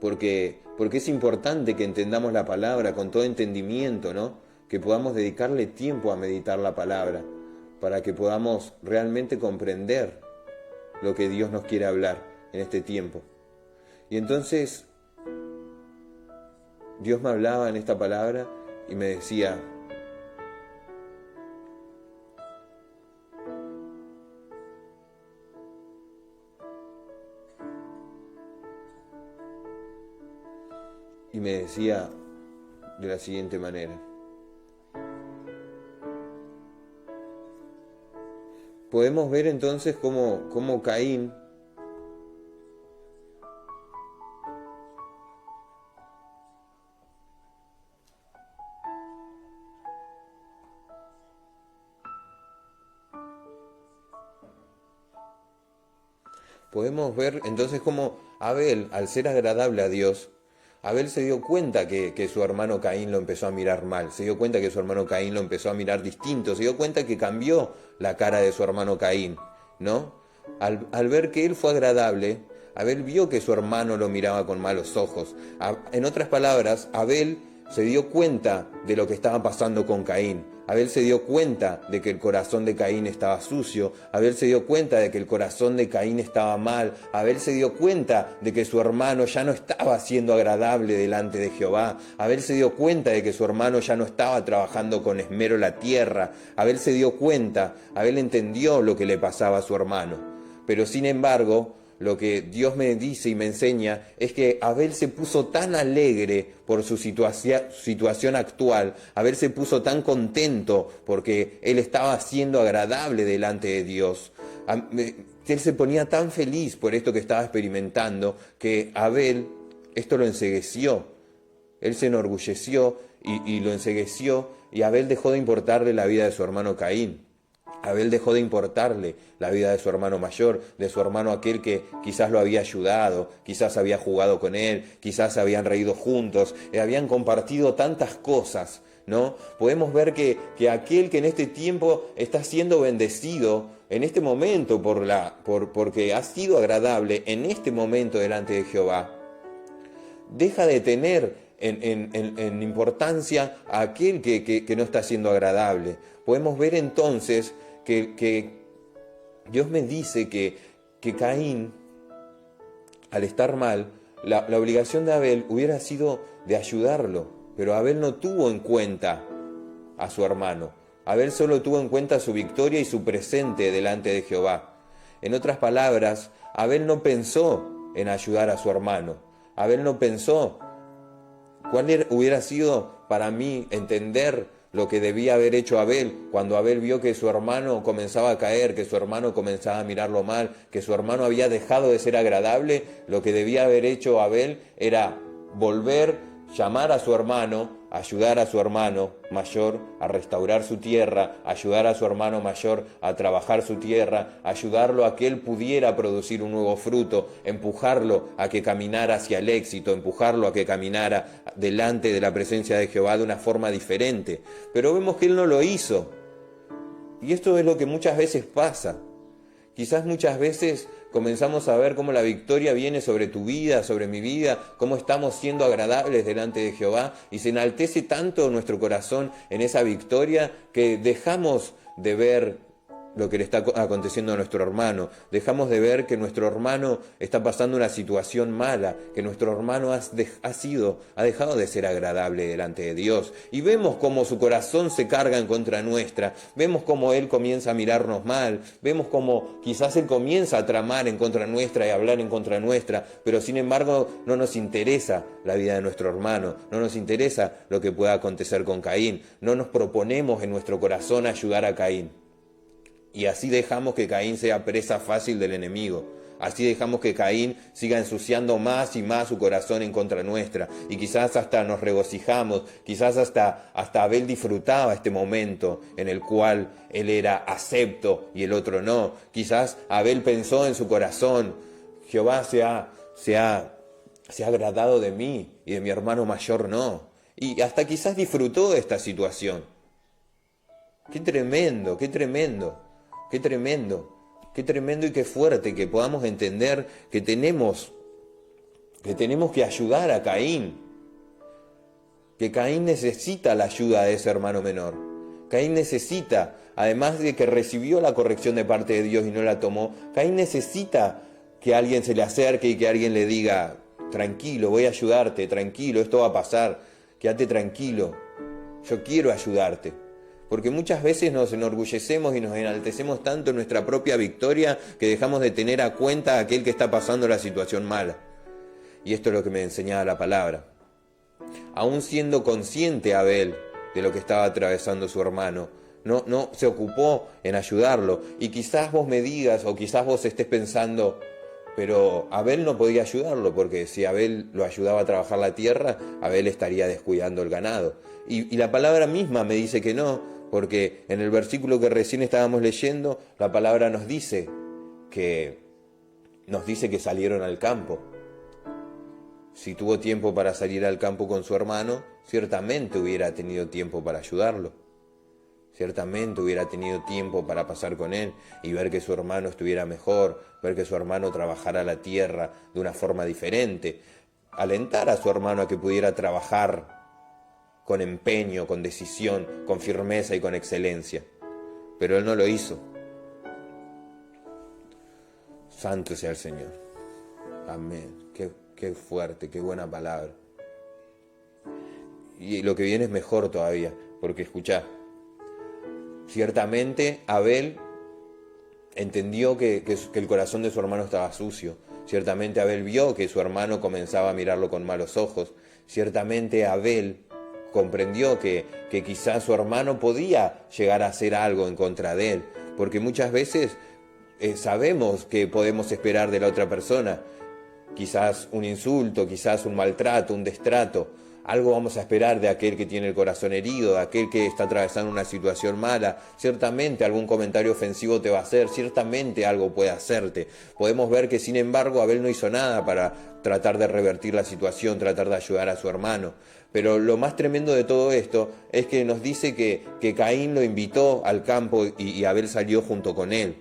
Porque es importante que entendamos la palabra con todo entendimiento, ¿no? Que podamos dedicarle tiempo a meditar la palabra, para que podamos realmente comprender lo que Dios nos quiere hablar en este tiempo. Y entonces Dios me hablaba en esta palabra y me decía, de la siguiente manera. Podemos ver entonces cómo Caín podemos ver entonces cómo Abel, al ser agradable a Dios, Abel se dio cuenta que su hermano Caín lo empezó a mirar mal, se dio cuenta que su hermano Caín lo empezó a mirar distinto, se dio cuenta que cambió la cara de su hermano Caín, ¿no? Al ver que él fue agradable, Abel vio que su hermano lo miraba con malos ojos. En otras palabras, Abel se dio cuenta de lo que estaba pasando con Caín. Abel se dio cuenta de que el corazón de Caín estaba sucio. Abel se dio cuenta de que el corazón de Caín estaba mal. Abel se dio cuenta de que su hermano ya no estaba siendo agradable delante de Jehová. Abel se dio cuenta de que su hermano ya no estaba trabajando con esmero la tierra. Abel se dio cuenta, Abel entendió lo que le pasaba a su hermano. Pero sin embargo, lo que Dios me dice y me enseña es que Abel se puso tan alegre por su situación actual, Abel se puso tan contento porque él estaba siendo agradable delante de Dios. Él se ponía tan feliz por esto que estaba experimentando que Abel esto lo encegueció. Él se enorgulleció y lo encegueció, y Abel dejó de importarle la vida de su hermano Caín. Abel dejó de importarle la vida de su hermano mayor, de su hermano aquel que quizás lo había ayudado, quizás había jugado con él, quizás habían reído juntos, habían compartido tantas cosas, ¿no? Podemos ver que aquel que en este tiempo está siendo bendecido, en este momento, porque ha sido agradable en este momento delante de Jehová, deja de tener en importancia a aquel que no está siendo agradable. Podemos ver entonces que Dios me dice que Caín, al estar mal, la obligación de Abel hubiera sido de ayudarlo, pero Abel no tuvo en cuenta a su hermano. Abel solo tuvo en cuenta su victoria y su presente delante de Jehová. En otras palabras, Abel no pensó en ayudar a su hermano. Abel no pensó cuál hubiera sido para mí entender lo que debía haber hecho Abel cuando Abel vio que su hermano comenzaba a caer, que su hermano comenzaba a mirarlo mal, que su hermano había dejado de ser agradable. Lo que debía haber hecho Abel era volver, llamar a su hermano, ayudar a su hermano mayor a restaurar su tierra, ayudar a su hermano mayor a trabajar su tierra, ayudarlo a que él pudiera producir un nuevo fruto, empujarlo a que caminara hacia el éxito, empujarlo a que caminara delante de la presencia de Jehová de una forma diferente. Pero vemos que él no lo hizo. Y esto es lo que muchas veces pasa. Quizás muchas veces comenzamos a ver cómo la victoria viene sobre tu vida, sobre mi vida, cómo estamos siendo agradables delante de Jehová, y se enaltece tanto nuestro corazón en esa victoria que dejamos de ver lo que le está aconteciendo a nuestro hermano, dejamos de ver que nuestro hermano está pasando una situación mala, que nuestro hermano ha dejado de ser agradable delante de Dios, y vemos cómo su corazón se carga en contra nuestra, vemos cómo él comienza a mirarnos mal, vemos cómo quizás él comienza a tramar en contra nuestra y a hablar en contra nuestra, pero sin embargo no nos interesa la vida de nuestro hermano, no nos interesa lo que pueda acontecer con Caín, no nos proponemos en nuestro corazón ayudar a Caín. Y así dejamos que Caín sea presa fácil del enemigo. Así dejamos que Caín siga ensuciando más y más su corazón en contra nuestra. Y quizás hasta nos regocijamos, quizás hasta Abel disfrutaba este momento en el cual él era acepto y el otro no. Quizás Abel pensó en su corazón, Jehová se ha agradado de mí y de mi hermano mayor no. Y hasta quizás disfrutó de esta situación. ¡Qué tremendo, qué tremendo! Qué tremendo, qué tremendo y qué fuerte que podamos entender que tenemos que ayudar a Caín. Que Caín necesita la ayuda de ese hermano menor. Caín necesita, además de que recibió la corrección de parte de Dios y no la tomó, Caín necesita que alguien se le acerque y que alguien le diga, tranquilo, voy a ayudarte, tranquilo, esto va a pasar, quédate tranquilo, yo quiero ayudarte. Porque muchas veces nos enorgullecemos y nos enaltecemos tanto en nuestra propia victoria que dejamos de tener a cuenta a aquel que está pasando la situación mala. Y esto es lo que me enseñaba la palabra. Aún siendo consciente Abel de lo que estaba atravesando su hermano, no se ocupó en ayudarlo. Y quizás vos me digas, o quizás vos estés pensando, pero Abel no podía ayudarlo, porque si Abel lo ayudaba a trabajar la tierra, Abel estaría descuidando el ganado. Y la palabra misma me dice que no, porque en el versículo que recién estábamos leyendo, la palabra nos dice que salieron al campo. Si tuvo tiempo para salir al campo con su hermano, ciertamente hubiera tenido tiempo para ayudarlo. Ciertamente hubiera tenido tiempo para pasar con él y ver que su hermano estuviera mejor, ver que su hermano trabajara la tierra de una forma diferente, alentar a su hermano a que pudiera trabajar con empeño, con decisión, con firmeza y con excelencia. Pero él no lo hizo. Santo sea el Señor. Amén. Qué fuerte, qué buena palabra. Y lo que viene es mejor todavía, porque escuchá, ciertamente Abel entendió que el corazón de su hermano estaba sucio. Ciertamente Abel vio que su hermano comenzaba a mirarlo con malos ojos. Ciertamente Abel comprendió que quizás su hermano podía llegar a hacer algo en contra de él, porque muchas veces sabemos que podemos esperar de la otra persona, quizás un insulto, quizás un maltrato, un destrato. Algo vamos a esperar de aquel que tiene el corazón herido, de aquel que está atravesando una situación mala. Ciertamente algún comentario ofensivo te va a hacer, ciertamente algo puede hacerte. Podemos ver que sin embargo Abel no hizo nada para tratar de revertir la situación, tratar de ayudar a su hermano. Pero lo más tremendo de todo esto es que nos dice que Caín lo invitó al campo y Abel salió junto con él.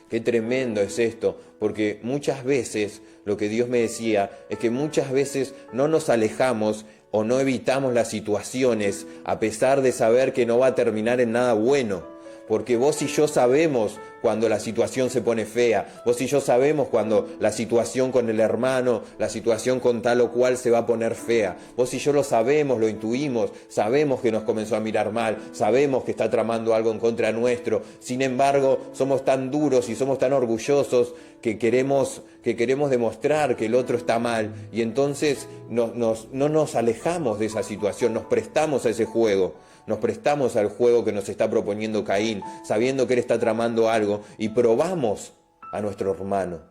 Qué tremendo es esto, porque muchas veces lo que Dios me decía es que muchas veces no nos alejamos o no evitamos las situaciones a pesar de saber que no va a terminar en nada bueno. Porque vos y yo sabemos cuando la situación se pone fea, vos y yo sabemos cuando la situación con el hermano, la situación con tal o cual se va a poner fea. Vos y yo lo sabemos, lo intuimos, sabemos que nos comenzó a mirar mal, sabemos que está tramando algo en contra nuestro. Sin embargo, somos tan duros y somos tan orgullosos que queremos demostrar que el otro está mal y entonces no nos alejamos de esa situación, nos prestamos a ese juego. Nos prestamos al juego que nos está proponiendo Caín, sabiendo que él está tramando algo, y probamos a nuestro hermano.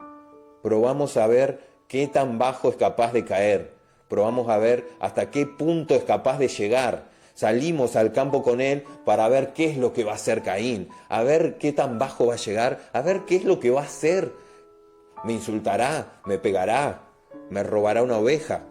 Probamos a ver qué tan bajo es capaz de caer. Probamos a ver hasta qué punto es capaz de llegar. Salimos al campo con él para ver qué es lo que va a hacer Caín, a ver qué tan bajo va a llegar, a ver qué es lo que va a hacer. Me insultará, me pegará, me robará una oveja.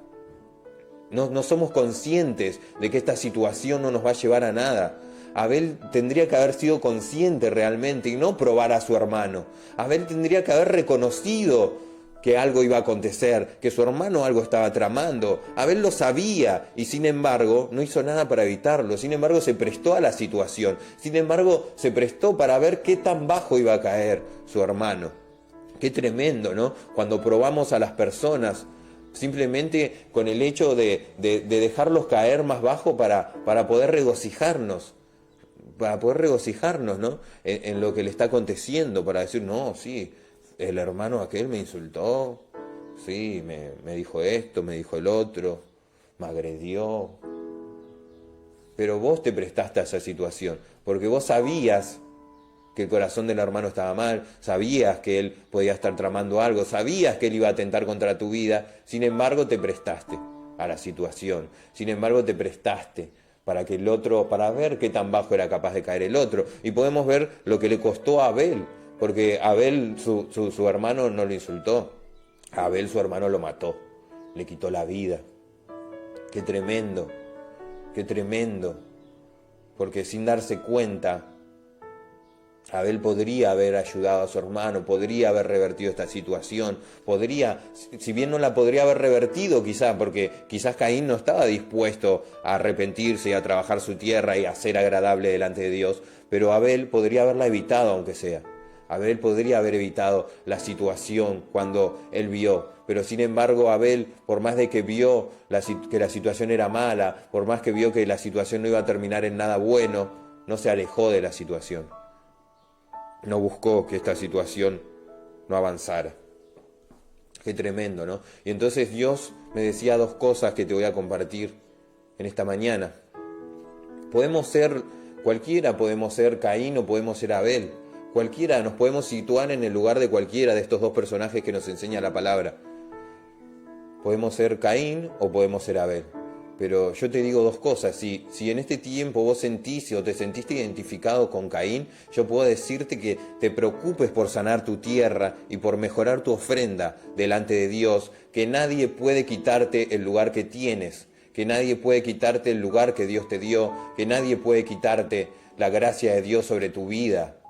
No somos conscientes de que esta situación no nos va a llevar a nada. Abel tendría que haber sido consciente realmente y no probar a su hermano. Abel tendría que haber reconocido que algo iba a acontecer, que su hermano algo estaba tramando. Abel lo sabía y sin embargo no hizo nada para evitarlo. Sin embargo se prestó a la situación. Sin embargo se prestó para ver qué tan bajo iba a caer su hermano. Qué tremendo, ¿no? Cuando probamos a las personas simplemente con el hecho de dejarlos caer más bajo para poder regocijarnos, ¿no? En lo que le está aconteciendo, para decir, no, sí, el hermano aquel me insultó, sí, me dijo esto, me dijo el otro, me agredió. Pero vos te prestaste a esa situación, porque vos sabías que el corazón del hermano estaba mal, sabías que él podía estar tramando algo, sabías que él iba a atentar contra tu vida, sin embargo te prestaste a la situación, sin embargo te prestaste para que el otro, para ver qué tan bajo era capaz de caer el otro. Y podemos ver lo que le costó a Abel, porque Abel, su hermano, no lo insultó, a Abel su hermano lo mató, le quitó la vida. Qué tremendo, porque sin darse cuenta, Abel podría haber ayudado a su hermano, podría haber revertido esta situación, si bien no la podría haber revertido quizás, porque quizás Caín no estaba dispuesto a arrepentirse y a trabajar su tierra y a ser agradable delante de Dios, pero Abel podría haberla evitado aunque sea. Abel podría haber evitado la situación cuando él vio, pero sin embargo Abel, por más de que vio que la situación era mala, por más que vio que la situación no iba a terminar en nada bueno, no se alejó de la situación. No buscó que esta situación no avanzara. Qué tremendo, ¿no? Y entonces Dios me decía dos cosas que te voy a compartir en esta mañana. Podemos ser cualquiera, podemos ser Caín o podemos ser Abel. Cualquiera, nos podemos situar en el lugar de cualquiera de estos dos personajes que nos enseña la palabra. Podemos ser Caín o podemos ser Abel. Pero yo te digo dos cosas, si en este tiempo vos sentiste o te sentiste identificado con Caín, yo puedo decirte que te preocupes por sanar tu tierra y por mejorar tu ofrenda delante de Dios, que nadie puede quitarte el lugar que tienes, que nadie puede quitarte el lugar que Dios te dio, que nadie puede quitarte la gracia de Dios sobre tu vida.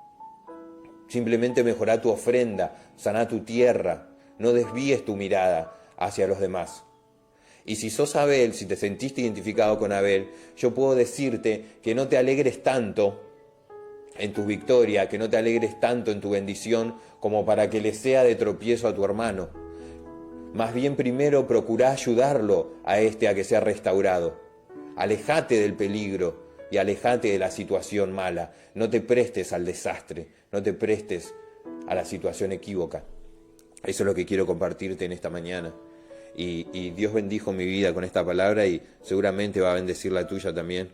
Simplemente mejorá tu ofrenda, saná tu tierra, no desvíes tu mirada hacia los demás. Y si sos Abel, si te sentiste identificado con Abel, yo puedo decirte que no te alegres tanto en tu victoria, que no te alegres tanto en tu bendición como para que le sea de tropiezo a tu hermano. Más bien primero procurá ayudarlo a que sea restaurado. Alejate del peligro y alejate de la situación mala. No te prestes al desastre, no te prestes a la situación equívoca. Eso es lo que quiero compartirte en esta mañana. Y Dios bendijo mi vida con esta palabra y seguramente va a bendecir la tuya también.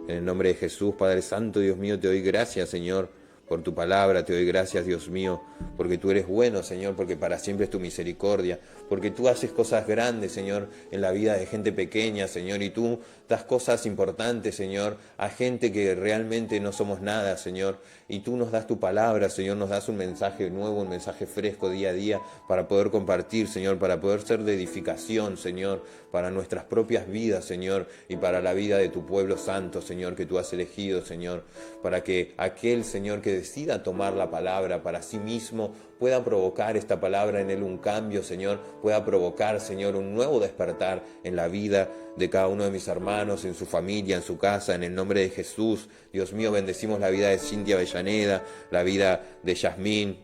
En el nombre de Jesús, Padre Santo, Dios mío, te doy gracias, Señor, por tu palabra. Te doy gracias, Dios mío, porque tú eres bueno, Señor, porque para siempre es tu misericordia, porque tú haces cosas grandes, Señor, en la vida de gente pequeña, Señor, y tú das cosas importantes, Señor, a gente que realmente no somos nada, Señor, y tú nos das tu palabra, Señor, nos das un mensaje nuevo, un mensaje fresco día a día para poder compartir, Señor, para poder ser de edificación, Señor, para nuestras propias vidas, Señor, y para la vida de tu pueblo santo, Señor, que tú has elegido, Señor, para que aquel, Señor, que decida tomar la palabra para sí mismo, pueda provocar esta palabra en él un cambio, Señor, pueda provocar, Señor, un nuevo despertar en la vida de cada uno de mis hermanos, en su familia, en su casa, en el nombre de Jesús. Dios mío, bendecimos la vida de Cintia Avellaneda, la vida de Yasmín,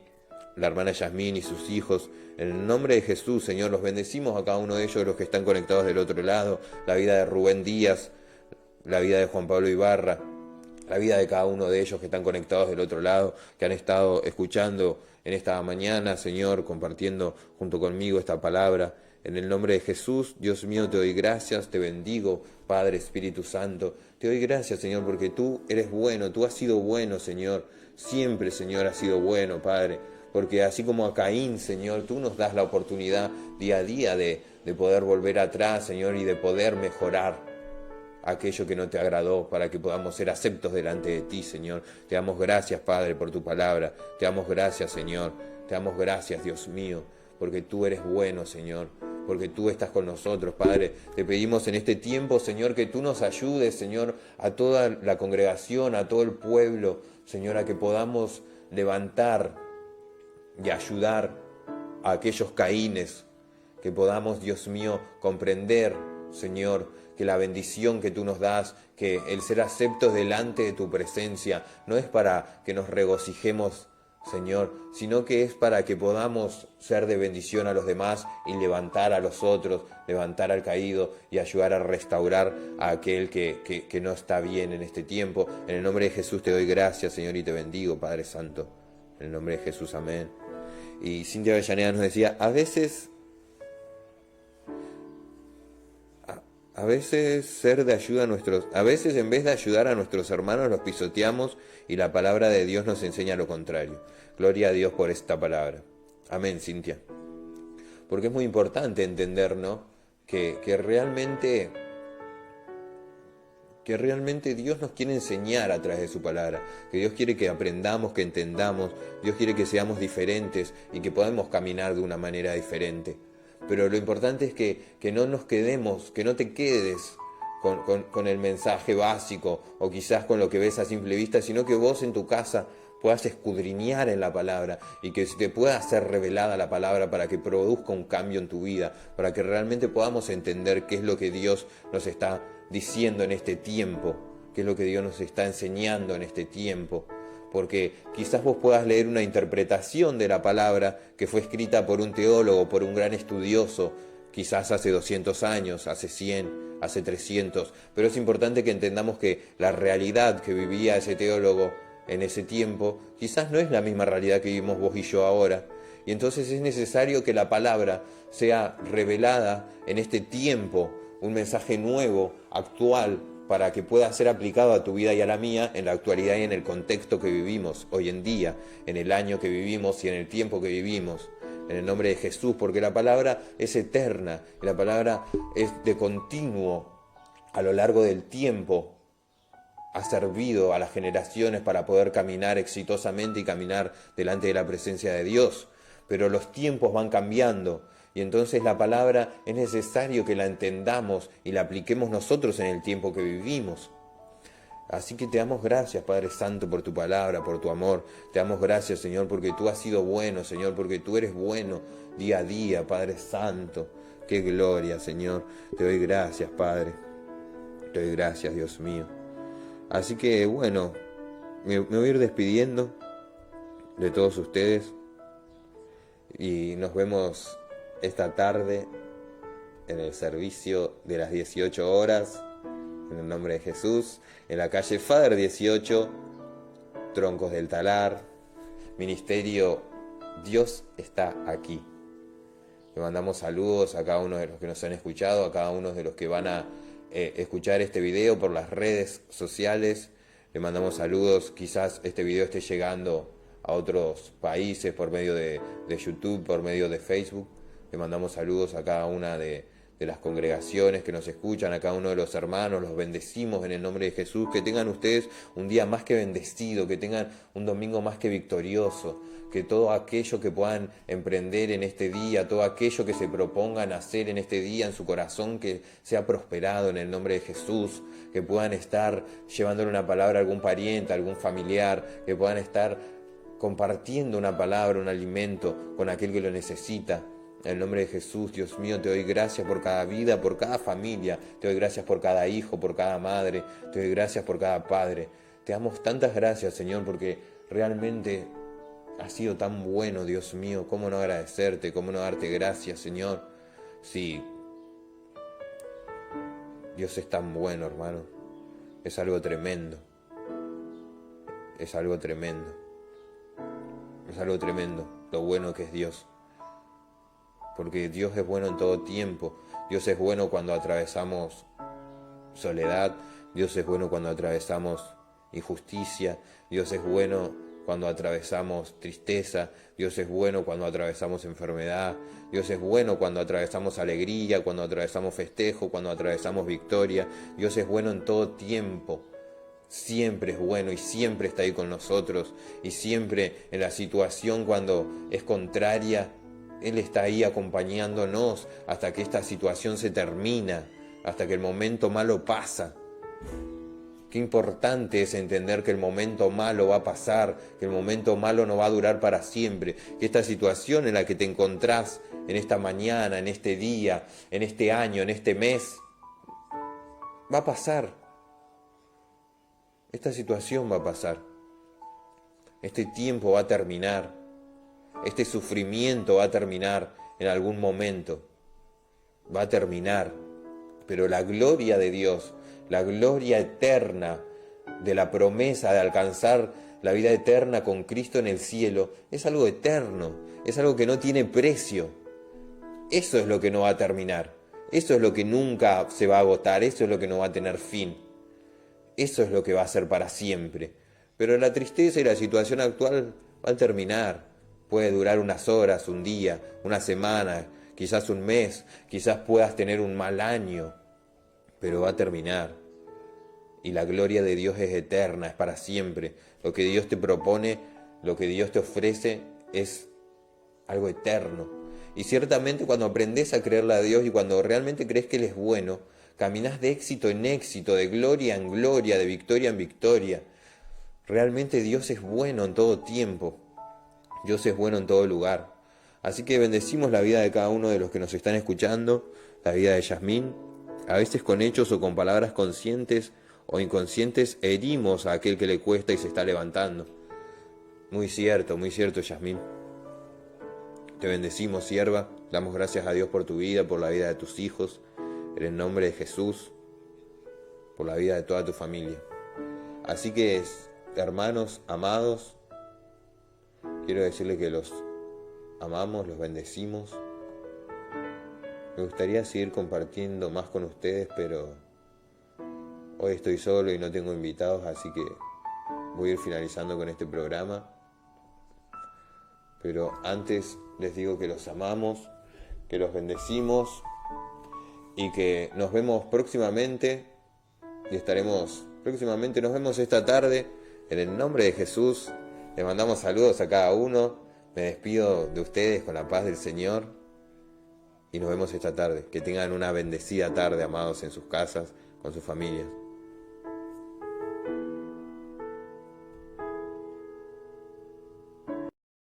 la hermana Yasmín y sus hijos. En el nombre de Jesús, Señor, los bendecimos a cada uno de ellos, los que están conectados del otro lado, la vida de Rubén Díaz, la vida de Juan Pablo Ibarra, la vida de cada uno de ellos que están conectados del otro lado, que han estado escuchando en esta mañana, Señor, compartiendo junto conmigo esta palabra. En el nombre de Jesús, Dios mío, te doy gracias, te bendigo, Padre, Espíritu Santo. Te doy gracias, Señor, porque tú eres bueno, tú has sido bueno, Señor. Siempre, Señor, has sido bueno, Padre. Porque así como a Caín, Señor, tú nos das la oportunidad día a día de poder volver atrás, Señor, y de poder mejorar aquello que no te agradó, para que podamos ser aceptos delante de ti, Señor. Te damos gracias, Padre, por tu palabra. Te damos gracias, Señor. Te damos gracias, Dios mío, porque tú eres bueno, Señor, porque tú estás con nosotros, Padre. Te pedimos en este tiempo, Señor, que tú nos ayudes, Señor, a toda la congregación, a todo el pueblo, Señor, a que podamos levantar y ayudar a aquellos Caínes, que podamos, Dios mío, comprender, Señor, que la bendición que tú nos das, que el ser aceptos delante de tu presencia, no es para que nos regocijemos, Señor, sino que es para que podamos ser de bendición a los demás y levantar a los otros, levantar al caído y ayudar a restaurar a aquel que no está bien en este tiempo. En el nombre de Jesús te doy gracias, Señor, y te bendigo, Padre Santo. En el nombre de Jesús, amén. Y Cintia Avellaneda nos decía, a veces ser de ayuda a veces en vez de ayudar a nuestros hermanos los pisoteamos y la palabra de Dios nos enseña lo contrario. Gloria a Dios por esta palabra. Amén, Cintia. Porque es muy importante entender, ¿no? Que realmente Dios nos quiere enseñar a través de su palabra, que Dios quiere que aprendamos, que entendamos, Dios quiere que seamos diferentes y que podamos caminar de una manera diferente. Pero lo importante es que no nos quedemos, que no te quedes con el mensaje básico o quizás con lo que ves a simple vista, sino que vos en tu casa puedas escudriñar en la palabra y que te pueda ser revelada la palabra para que produzca un cambio en tu vida, para que realmente podamos entender qué es lo que Dios nos está diciendo en este tiempo, qué es lo que Dios nos está enseñando en este tiempo. Porque quizás vos puedas leer una interpretación de la palabra que fue escrita por un teólogo, por un gran estudioso, quizás hace 200 años, hace 100, hace 300, pero es importante que entendamos que la realidad que vivía ese teólogo en ese tiempo quizás no es la misma realidad que vivimos vos y yo ahora. Y entonces es necesario que la palabra sea revelada en este tiempo, un mensaje nuevo, actual, para que pueda ser aplicado a tu vida y a la mía en la actualidad y en el contexto que vivimos hoy en día, en el año que vivimos y en el tiempo que vivimos, en el nombre de Jesús, porque la palabra es eterna, y la palabra es de continuo a lo largo del tiempo, ha servido a las generaciones para poder caminar exitosamente y caminar delante de la presencia de Dios, pero los tiempos van cambiando. Y entonces la palabra es necesario que la entendamos y la apliquemos nosotros en el tiempo que vivimos. Así que te damos gracias, Padre Santo, por tu palabra, por tu amor. Te damos gracias, Señor, porque tú has sido bueno, Señor, porque tú eres bueno día a día, Padre Santo. Qué gloria, Señor. Te doy gracias, Padre. Te doy gracias, Dios mío. Así que, bueno, me voy a ir despidiendo de todos ustedes y nos vemos esta tarde en el servicio de las 18 horas en el nombre de Jesús, en la calle Fader 18, Troncos del Talar, Ministerio Dios está aquí. Le mandamos saludos a cada uno de los que nos han escuchado, a cada uno de los que van a escuchar este video por las redes sociales. Le mandamos saludos, quizás este video esté llegando a otros países por medio de YouTube, por medio de Facebook. Le mandamos saludos a cada una de las congregaciones que nos escuchan, a cada uno de los hermanos, los bendecimos en el nombre de Jesús. Que tengan ustedes un día más que bendecido, que tengan un domingo más que victorioso, que todo aquello que puedan emprender en este día, todo aquello que se propongan hacer en este día en su corazón, que sea prosperado en el nombre de Jesús, que puedan estar llevándole una palabra a algún pariente, a algún familiar, que puedan estar compartiendo una palabra, un alimento con aquel que lo necesita. En el nombre de Jesús, Dios mío, te doy gracias por cada vida, por cada familia. Te doy gracias por cada hijo, por cada madre. Te doy gracias por cada padre. Te damos tantas gracias, Señor, porque realmente has sido tan bueno, Dios mío. ¿Cómo no agradecerte? ¿Cómo no darte gracias, Señor? Sí, Dios es tan bueno, hermano. Es algo tremendo. Es algo tremendo. Es algo tremendo lo bueno que es Dios. Porque Dios es bueno en todo tiempo. Dios es bueno cuando atravesamos soledad. Dios es bueno cuando atravesamos injusticia. Dios es bueno cuando atravesamos tristeza. Dios es bueno cuando atravesamos enfermedad. Dios es bueno cuando atravesamos alegría, cuando atravesamos festejo, cuando atravesamos victoria. Dios es bueno en todo tiempo. Siempre es bueno y siempre está ahí con nosotros. Y siempre en la situación cuando es contraria, Él está ahí acompañándonos hasta que esta situación se termina, hasta que el momento malo pasa. Qué importante es entender que el momento malo va a pasar, que el momento malo no va a durar para siempre, que esta situación en la que te encontrás en esta mañana, en este día, en este año, en este mes, va a pasar. Esta situación va a pasar. Este tiempo va a terminar. Este sufrimiento va a terminar en algún momento. Va a terminar. Pero la gloria de Dios, la gloria eterna de la promesa de alcanzar la vida eterna con Cristo en el cielo, es algo eterno, es algo que no tiene precio. Eso es lo que no va a terminar. Eso es lo que nunca se va a agotar. Eso es lo que no va a tener fin. Eso es lo que va a ser para siempre. Pero la tristeza y la situación actual va a terminar. Puede durar unas horas, un día, una semana, quizás un mes, quizás puedas tener un mal año, pero va a terminar. Y la gloria de Dios es eterna, es para siempre. Lo que Dios te propone, lo que Dios te ofrece es algo eterno. Y ciertamente cuando aprendes a creerle a Dios y cuando realmente crees que Él es bueno, caminas de éxito en éxito, de gloria en gloria, de victoria en victoria. Realmente Dios es bueno en todo tiempo. Dios es bueno en todo lugar. Así que bendecimos la vida de cada uno de los que nos están escuchando, la vida de Yasmín. A veces con hechos o con palabras conscientes o inconscientes herimos a aquel que le cuesta y se está levantando. Muy cierto, Yasmín. Te bendecimos, sierva. Damos gracias a Dios por tu vida, por la vida de tus hijos, en el nombre de Jesús, por la vida de toda tu familia. Así que, hermanos amados, quiero decirle que los amamos, los bendecimos. Me gustaría seguir compartiendo más con ustedes, pero hoy estoy solo y no tengo invitados, así que voy a ir finalizando con este programa. Pero antes les digo que los amamos, que los bendecimos y que nos vemos próximamente. Nos vemos esta tarde en el nombre de Jesús. Les mandamos saludos a cada uno. Me despido de ustedes con la paz del Señor. Y nos vemos esta tarde. Que tengan una bendecida tarde, amados, en sus casas, con sus familias.